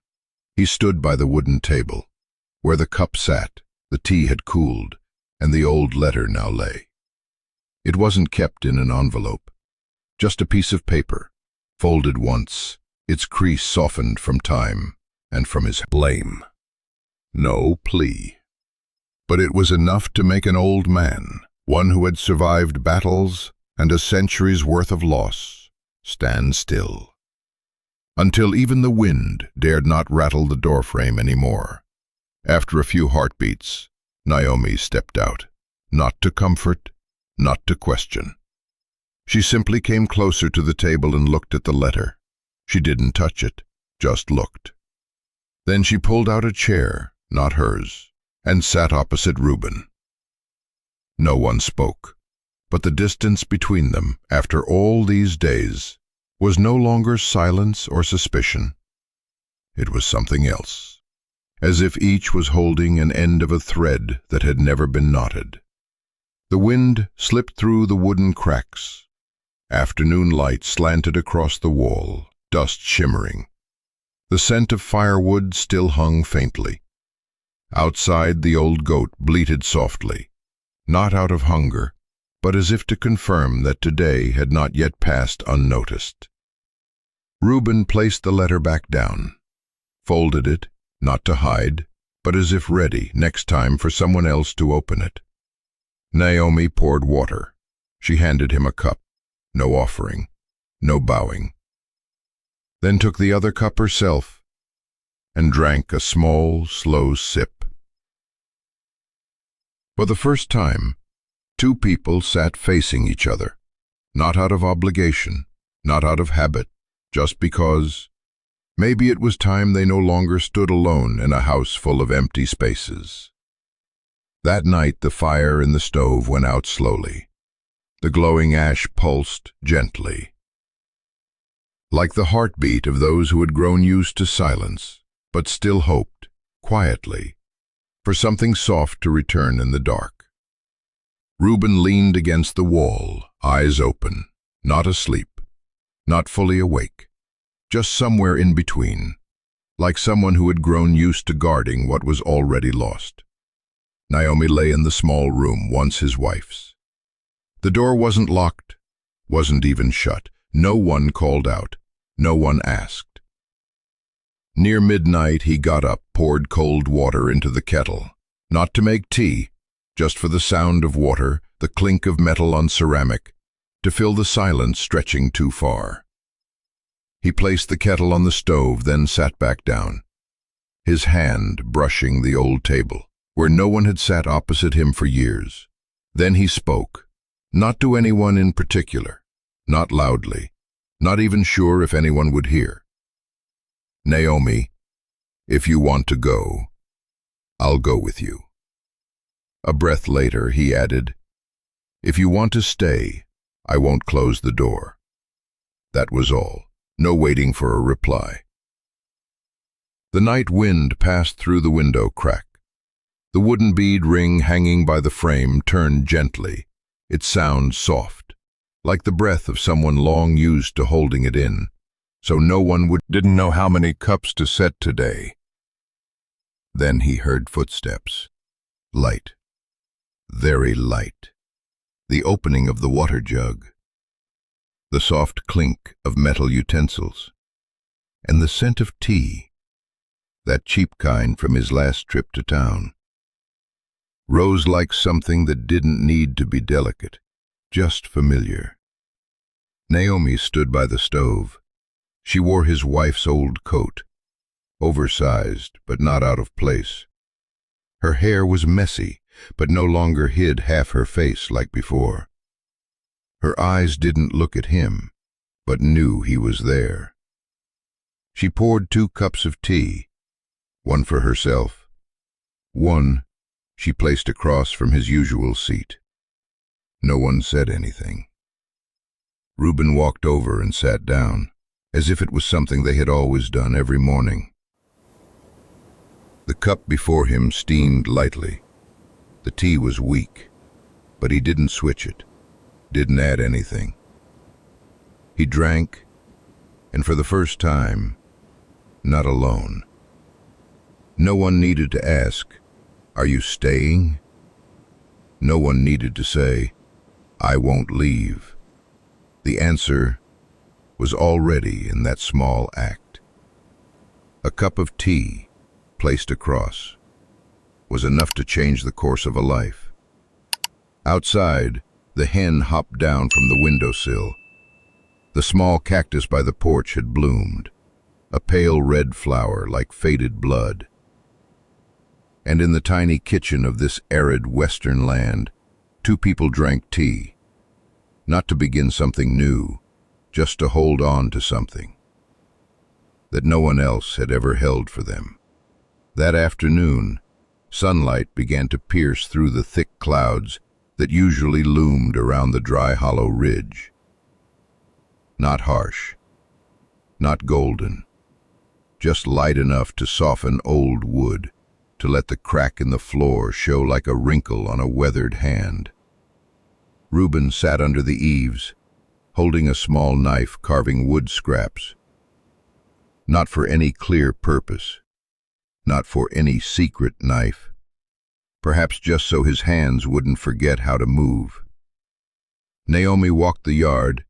He stood by the wooden table, where the cup sat, the tea had cooled, and the old letter now lay. It wasn't kept in an envelope, just a piece of paper, folded once, its crease softened from time and from his blame. No plea. But it was enough to make an old man, one who had survived battles and a century's worth of loss, stand still. Until even the wind dared not rattle the doorframe anymore. After a few heartbeats, Naomi stepped out, not to comfort, not to question. She simply came closer to the table and looked at the letter. She didn't touch it, just looked. Then she pulled out a chair, not hers, and sat opposite Reuben. No one spoke, but the distance between them, after all these days, was no longer silence or suspicion. It was something else, as if each was holding an end of a thread that had never been knotted. The wind slipped through the wooden cracks. Afternoon light slanted across the wall, dust shimmering. The scent of firewood still hung faintly. Outside, the old goat bleated softly, not out of hunger, but as if to confirm that today had not yet passed unnoticed. Reuben placed the letter back down, folded it, not to hide, but as if ready next time for someone else to open it. Naomi poured water. She handed him a cup. No offering, no bowing. Then took the other cup herself and drank a small, slow sip. For the first time, two people sat facing each other, not out of obligation, not out of habit, just because maybe it was time they no longer stood alone in a house full of empty spaces. That night the fire in the stove went out slowly. The glowing ash pulsed gently, like the heartbeat of those who had grown used to silence, but still hoped, quietly, for something soft to return in the dark. Reuben leaned against the wall, eyes open, not asleep, not fully awake, just somewhere in between, like someone who had grown used to guarding what was already lost. Naomi lay in the small room once his wife's. The door wasn't locked, wasn't even shut. No one called out, no one asked. Near midnight he got up, poured cold water into the kettle, not to make tea, just for the sound of water, the clink of metal on ceramic, to fill the silence stretching too far. He placed the kettle on the stove, then sat back down, his hand brushing the old table, where no one had sat opposite him for years. Then he spoke, not to anyone in particular, not loudly, not even sure if anyone would hear. Naomi, if you want to go, I'll go with you. A breath later, he added, if you want to stay, I won't close the door. That was all. No waiting for a reply. The night wind passed through the window crack. The wooden bead ring hanging by the frame turned gently, its sound soft, like the breath of someone long used to holding it in, so no one didn't know how many cups to set today. Then he heard footsteps. Light. Very light. The opening of the water jug. The soft clink of metal utensils, and the scent of tea, that cheap kind from his last trip to town, rose like something that didn't need to be delicate, just familiar. Naomi stood by the stove. She wore his wife's old coat, oversized but not out of place. Her hair was messy, but no longer hid half her face like before. Her eyes didn't look at him, but knew he was there. She poured 2 cups of tea, one for herself. One she placed across from his usual seat. No one said anything. Reuben walked over and sat down, as if it was something they had always done every morning. The cup before him steamed lightly. The tea was weak, but he didn't switch it. Didn't add anything. He drank, and for the first time, not alone. No one needed to ask, "Are you staying?" No one needed to say, "I won't leave." The answer was already in that small act. A cup of tea, placed across, was enough to change the course of a life. Outside, the hen hopped down from the windowsill. The small cactus by the porch had bloomed, a pale red flower like faded blood. And in the tiny kitchen of this arid western land, 2 people drank tea, not to begin something new, just to hold on to something that no one else had ever held for them. That afternoon, sunlight began to pierce through the thick clouds that usually loomed around the dry hollow ridge. Not harsh, not golden, just light enough to soften old wood, to let the crack in the floor show like a wrinkle on a weathered hand. Reuben sat under the eaves, holding a small knife carving wood scraps. Not for any clear purpose, not for any secret knife, perhaps just so his hands wouldn't forget how to move. Naomi walked the yard,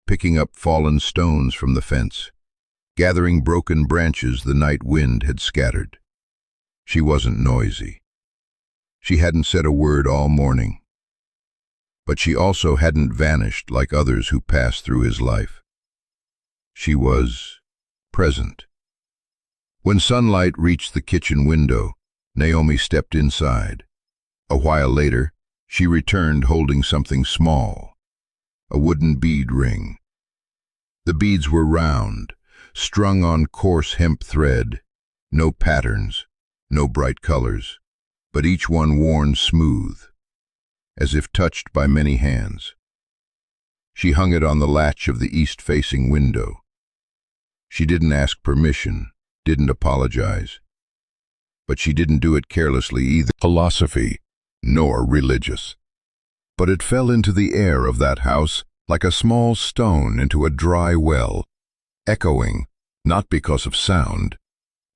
picking up fallen stones from the fence, gathering broken branches the night wind had scattered. She wasn't noisy. She hadn't said a word all morning. But she also hadn't vanished like others who passed through his life. She was present. When sunlight reached the kitchen window, Naomi stepped inside. A while later, she returned holding something small, a wooden bead ring. The beads were round, strung on coarse hemp thread, no patterns, no bright colors, but each one worn smooth, as if touched by many hands. She hung it on the latch of the east-facing window. She didn't ask permission, didn't apologize. But she didn't do it carelessly either, philosophy, nor religious. But it fell into the air of that house like a small stone into a dry well, echoing, not because of sound,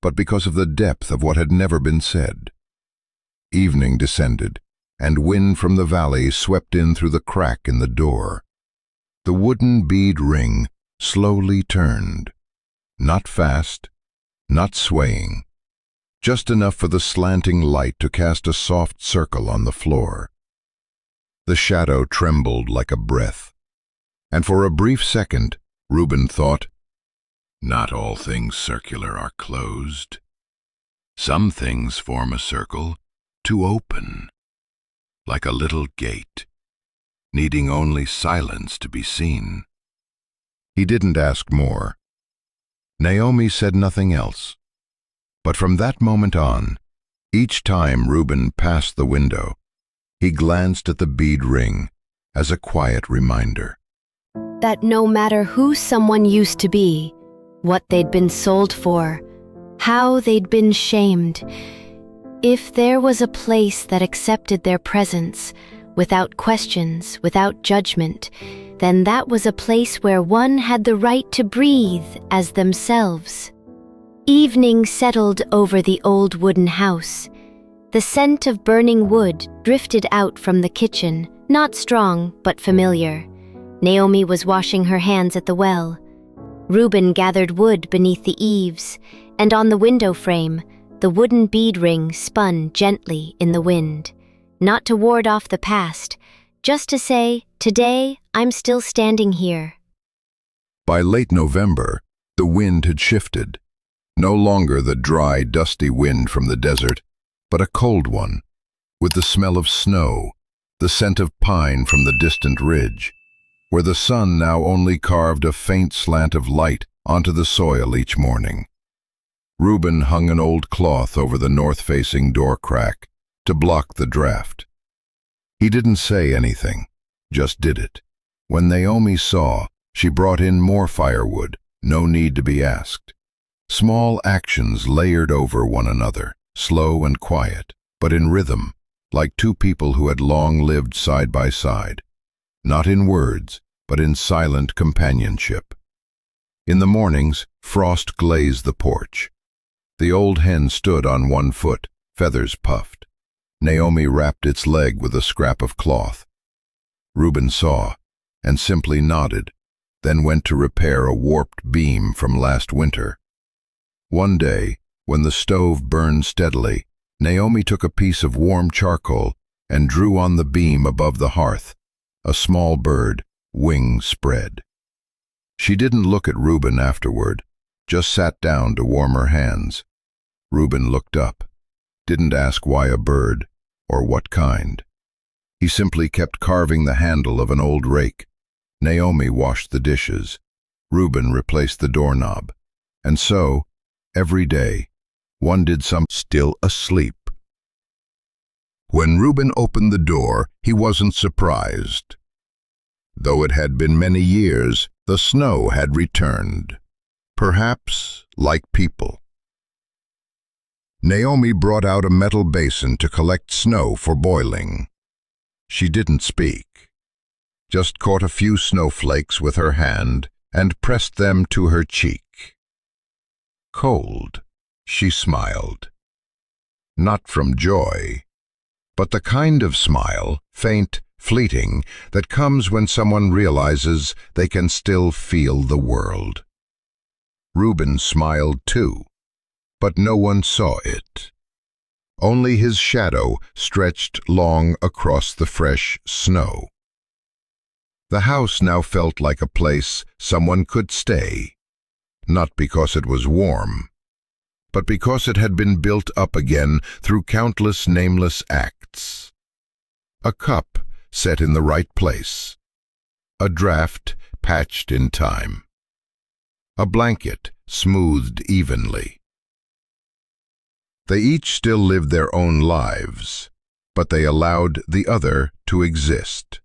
but because of the depth of what had never been said. Evening descended, and wind from the valley swept in through the crack in the door. The wooden bead ring slowly turned, not fast, not swaying, just enough for the slanting light to cast a soft circle on the floor. The shadow trembled like a breath, and for a brief second, Reuben thought, "Not all things circular are closed. Some things form a circle to open, like a little gate, needing only silence to be seen." He didn't ask more. Naomi said nothing else. But from that moment on, each time Reuben passed the window, he glanced at the bead ring as a quiet reminder that no matter who someone used to be, what they'd been sold for, how they'd been shamed, if there was a place that accepted their presence, without questions, without judgment, then that was a place where one had the right to breathe as themselves. Evening settled over the old wooden house. The scent of burning wood drifted out from the kitchen, not strong, but familiar. Naomi was washing her hands at the well. Reuben gathered wood beneath the eaves, and on the window frame, the wooden bead ring spun gently in the wind, not to ward off the past, just to say, "Today, I'm still standing here." By late November, the wind had shifted. No longer the dry, dusty wind from the desert, but a cold one, with the smell of snow, the scent of pine from the distant ridge, where the sun now only carved a faint slant of light onto the soil each morning. Reuben hung an old cloth over the north-facing door crack to block the draft. He didn't say anything, just did it. When Naomi saw, she brought in more firewood, no need to be asked. Small actions layered over one another, slow and quiet, but in rhythm, like two people who had long lived side by side, not in words, but in silent companionship. In the mornings, frost glazed the porch. The old hen stood on one foot, feathers puffed. Naomi wrapped its leg with a scrap of cloth. Reuben saw, and simply nodded, then went to repair a warped beam from last winter. One day, when the stove burned steadily, Naomi took a piece of warm charcoal and drew on the beam above the hearth, a small bird, wings spread. She didn't look at Reuben afterward, just sat down to warm her hands. Reuben looked up, didn't ask why a bird, or what kind. He simply kept carving the handle of an old rake. Naomi washed the dishes. Reuben replaced the doorknob. And so, every day, one did some still asleep. When Reuben opened the door, he wasn't surprised. Though it had been many years, the snow had returned. Perhaps like people. Naomi brought out a metal basin to collect snow for boiling. She didn't speak, just caught a few snowflakes with her hand and pressed them to her cheek. Cold, she smiled. Not from joy, but the kind of smile, faint, fleeting, that comes when someone realizes they can still feel the world. Reuben smiled too, but no one saw it. Only his shadow stretched long across the fresh snow. The house now felt like a place someone could stay, not because it was warm, but because it had been built up again through countless nameless acts. A cup set in the right place, a draft patched in time, a blanket smoothed evenly. They each still lived their own lives, but they allowed the other to exist.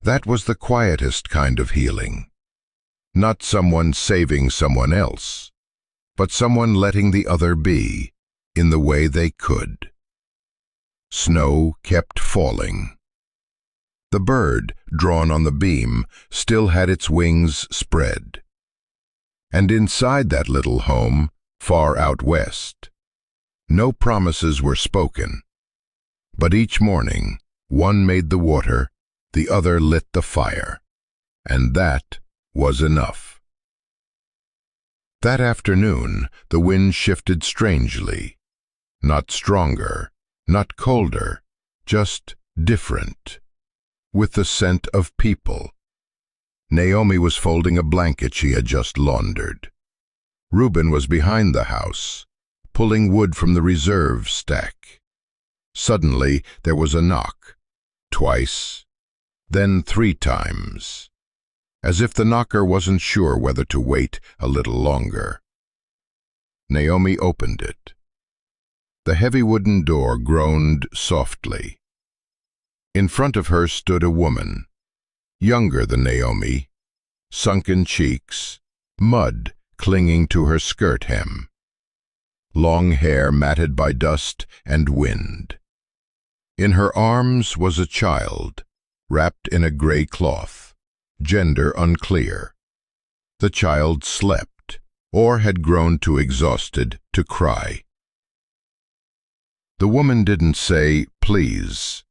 That was the quietest kind of healing. Not someone saving someone else, but someone letting the other be in the way they could. Snow kept falling. The bird, drawn on the beam, still had its wings spread. And inside that little home, far out west, no promises were spoken, but each morning one made the water, the other lit the fire, and that was enough. That afternoon the wind shifted strangely, not stronger, not colder, just different, with the scent of people. Naomi was folding a blanket she had just laundered. Reuben was behind the house, pulling wood from the reserve stack. Suddenly there was a knock, twice, then 3 times, as if the knocker wasn't sure whether to wait a little longer. Naomi opened it. The heavy wooden door groaned softly. In front of her stood a woman, younger than Naomi, sunken cheeks, mud clinging to her skirt hem, long hair matted by dust and wind. In her arms was a child, wrapped in a gray cloth, gender unclear. The child slept, or had grown too exhausted to cry. The woman didn't say, "Please."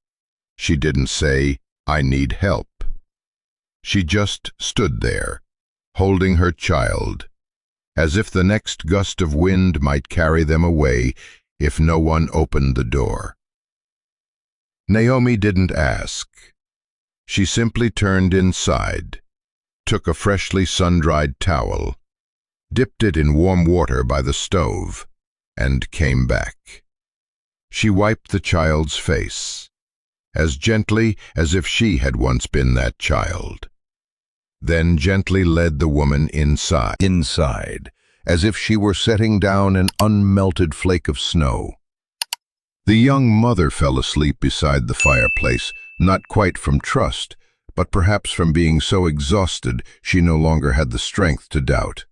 She didn't say, "I need help." She just stood there, holding her child, as if the next gust of wind might carry them away if no one opened the door. Naomi didn't ask. She simply turned inside, took a freshly sun-dried towel, dipped it in warm water by the stove, and came back. She wiped the child's face, as gently as if she had once been that child. Then gently led the woman inside, as if she were setting down an unmelted flake of snow. The young mother fell asleep beside the fireplace, not quite from trust, but perhaps from being so exhausted she no longer had the strength to doubt.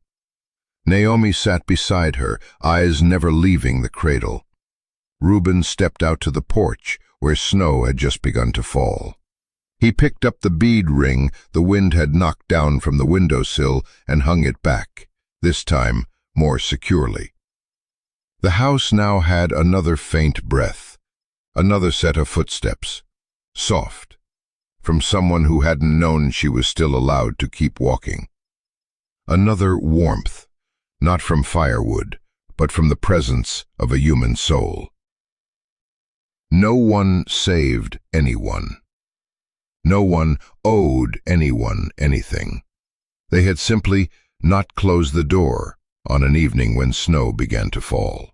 Naomi sat beside her, eyes never leaving the cradle. Reuben stepped out to the porch, where snow had just begun to fall. He picked up the bead ring the wind had knocked down from the windowsill and hung it back, this time more securely. The house now had another faint breath, another set of footsteps, soft, from someone who hadn't known she was still allowed to keep walking. Another warmth, not from firewood, but from the presence of a human soul. No one saved anyone. No one owed anyone anything. They had simply not closed the door on an evening when snow began to fall.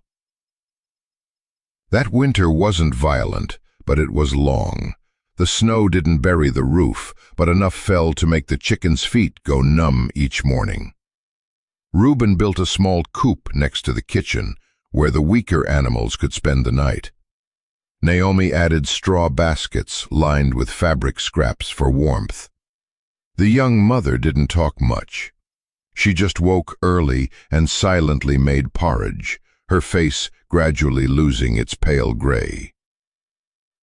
That winter wasn't violent, but it was long. The snow didn't bury the roof, but enough fell to make the chickens' feet go numb each morning. Reuben built a small coop next to the kitchen, where the weaker animals could spend the night. Naomi added straw baskets lined with fabric scraps for warmth. The young mother didn't talk much. She just woke early and silently made porridge, her face gradually losing its pale gray.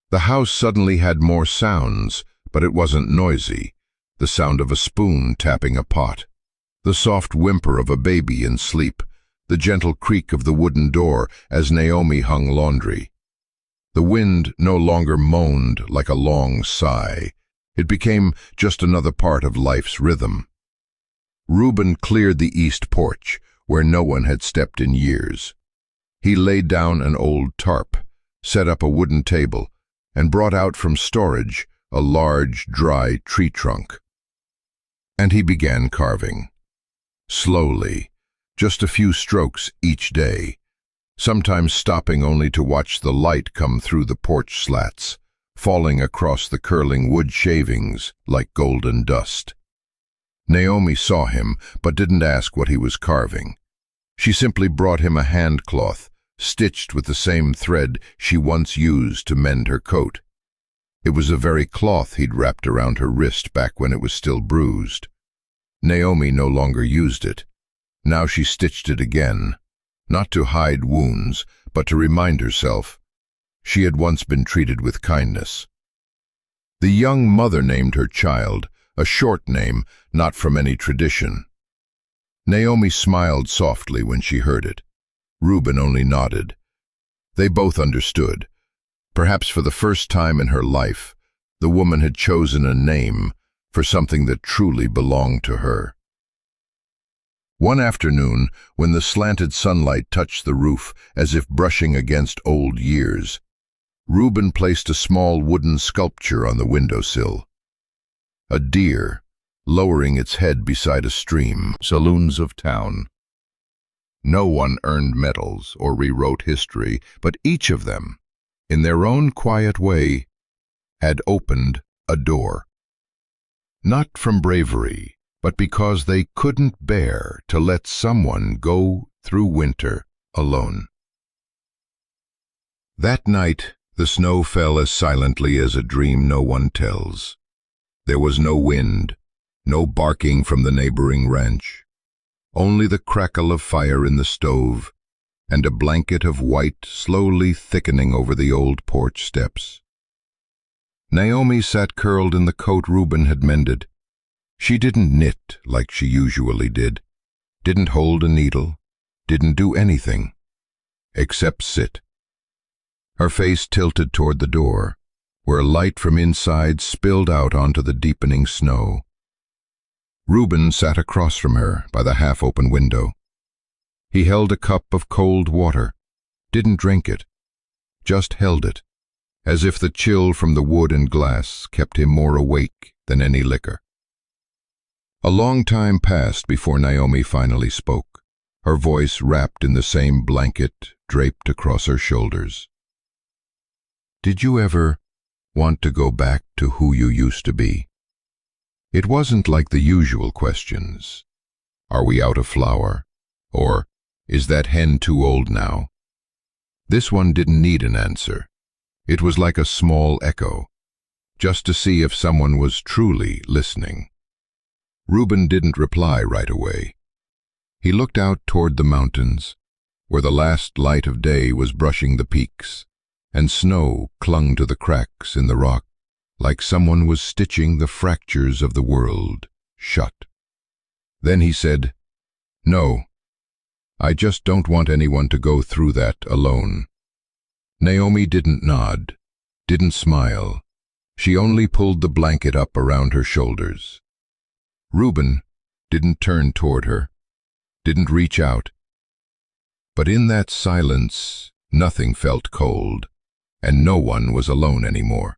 The house suddenly had more sounds, but it wasn't noisy. The sound of a spoon tapping a pot, the soft whimper of a baby in sleep, the gentle creak of the wooden door as Naomi hung laundry. The wind no longer moaned like a long sigh. It became just another part of life's rhythm. Reuben cleared the east porch, where no one had stepped in years. He laid down an old tarp, set up a wooden table, and brought out from storage a large, dry tree trunk. And he began carving. Slowly, just a few strokes each day, sometimes stopping only to watch the light come through the porch slats, falling across the curling wood shavings like golden dust. Naomi saw him, but didn't ask what he was carving. She simply brought him a handcloth, stitched with the same thread she once used to mend her coat. It was the very cloth he'd wrapped around her wrist back when it was still bruised. Naomi no longer used it. Now she stitched it again, not to hide wounds, but to remind herself she had once been treated with kindness. The young mother named her child, a short name, not from any tradition. Naomi smiled softly when she heard it. Reuben only nodded. They both understood. Perhaps for the first time in her life, the woman had chosen a name for something that truly belonged to her. One afternoon, when the slanted sunlight touched the roof as if brushing against old years, Reuben placed a small wooden sculpture on the windowsill. A deer, lowering its head beside a stream, saloons of town. No one earned medals or rewrote history, but each of them, in their own quiet way, had opened a door. Not from bravery, but because they couldn't bear to let someone go through winter alone. That night, the snow fell as silently as a dream no one tells. There was no wind, no barking from the neighboring ranch, only the crackle of fire in the stove and a blanket of white slowly thickening over the old porch steps. Naomi sat curled in the coat Reuben had mended. She didn't knit like she usually did, didn't hold a needle, didn't do anything, except sit. Her face tilted toward the door, where light from inside spilled out onto the deepening snow. Reuben sat across from her by the half-open window. He held a cup of cold water, didn't drink it, just held it, as if the chill from the wood and glass kept him more awake than any liquor. A long time passed before Naomi finally spoke, her voice wrapped in the same blanket draped across her shoulders. "Did you ever want to go back to who you used to be?" It wasn't like the usual questions. Are we out of flour? Or, is that hen too old now? This one didn't need an answer. It was like a small echo, just to see if someone was truly listening. Reuben didn't reply right away. He looked out toward the mountains, where the last light of day was brushing the peaks, and snow clung to the cracks in the rock, like someone was stitching the fractures of the world shut. Then he said, "No, I just don't want anyone to go through that alone." Naomi didn't nod, didn't smile. She only pulled the blanket up around her shoulders. Reuben didn't turn toward her, didn't reach out. But in that silence, nothing felt cold, and no one was alone anymore.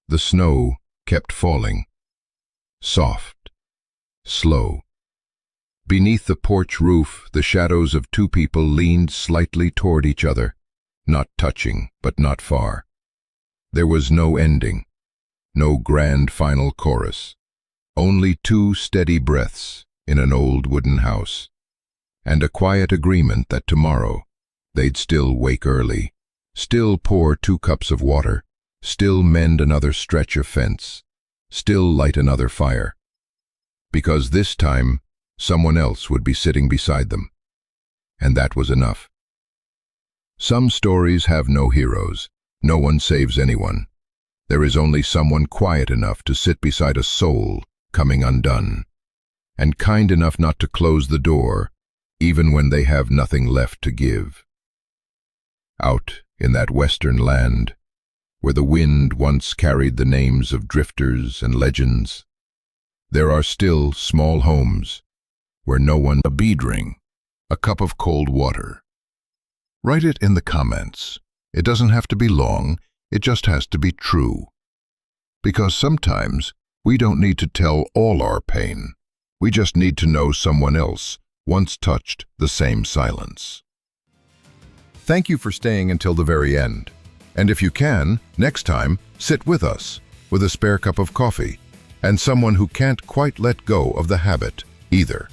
The snow kept falling, soft, slow. Beneath the porch roof, the shadows of two people leaned slightly toward each other, not touching, but not far. There was no ending, no grand final chorus, only two steady breaths in an old wooden house, and a quiet agreement that tomorrow they'd still wake early, still pour 2 cups of water, still mend another stretch of fence, still light another fire. Because this time, someone else would be sitting beside them. And that was enough. Some stories have no heroes. No one saves anyone. There is only someone quiet enough to sit beside a soul coming undone, and kind enough not to close the door, even when they have nothing left to give. Out in that western land, where the wind once carried the names of drifters and legends, there are still small homes where no one a bead ring, a cup of cold water, Write it in the comments. It doesn't have to be long, it just has to be true. Because sometimes we don't need to tell all our pain. We just need to know someone else once touched the same silence. Thank you for staying until the very end. And if you can, next time, sit with us, with a spare cup of coffee, and someone who can't quite let go of the habit either.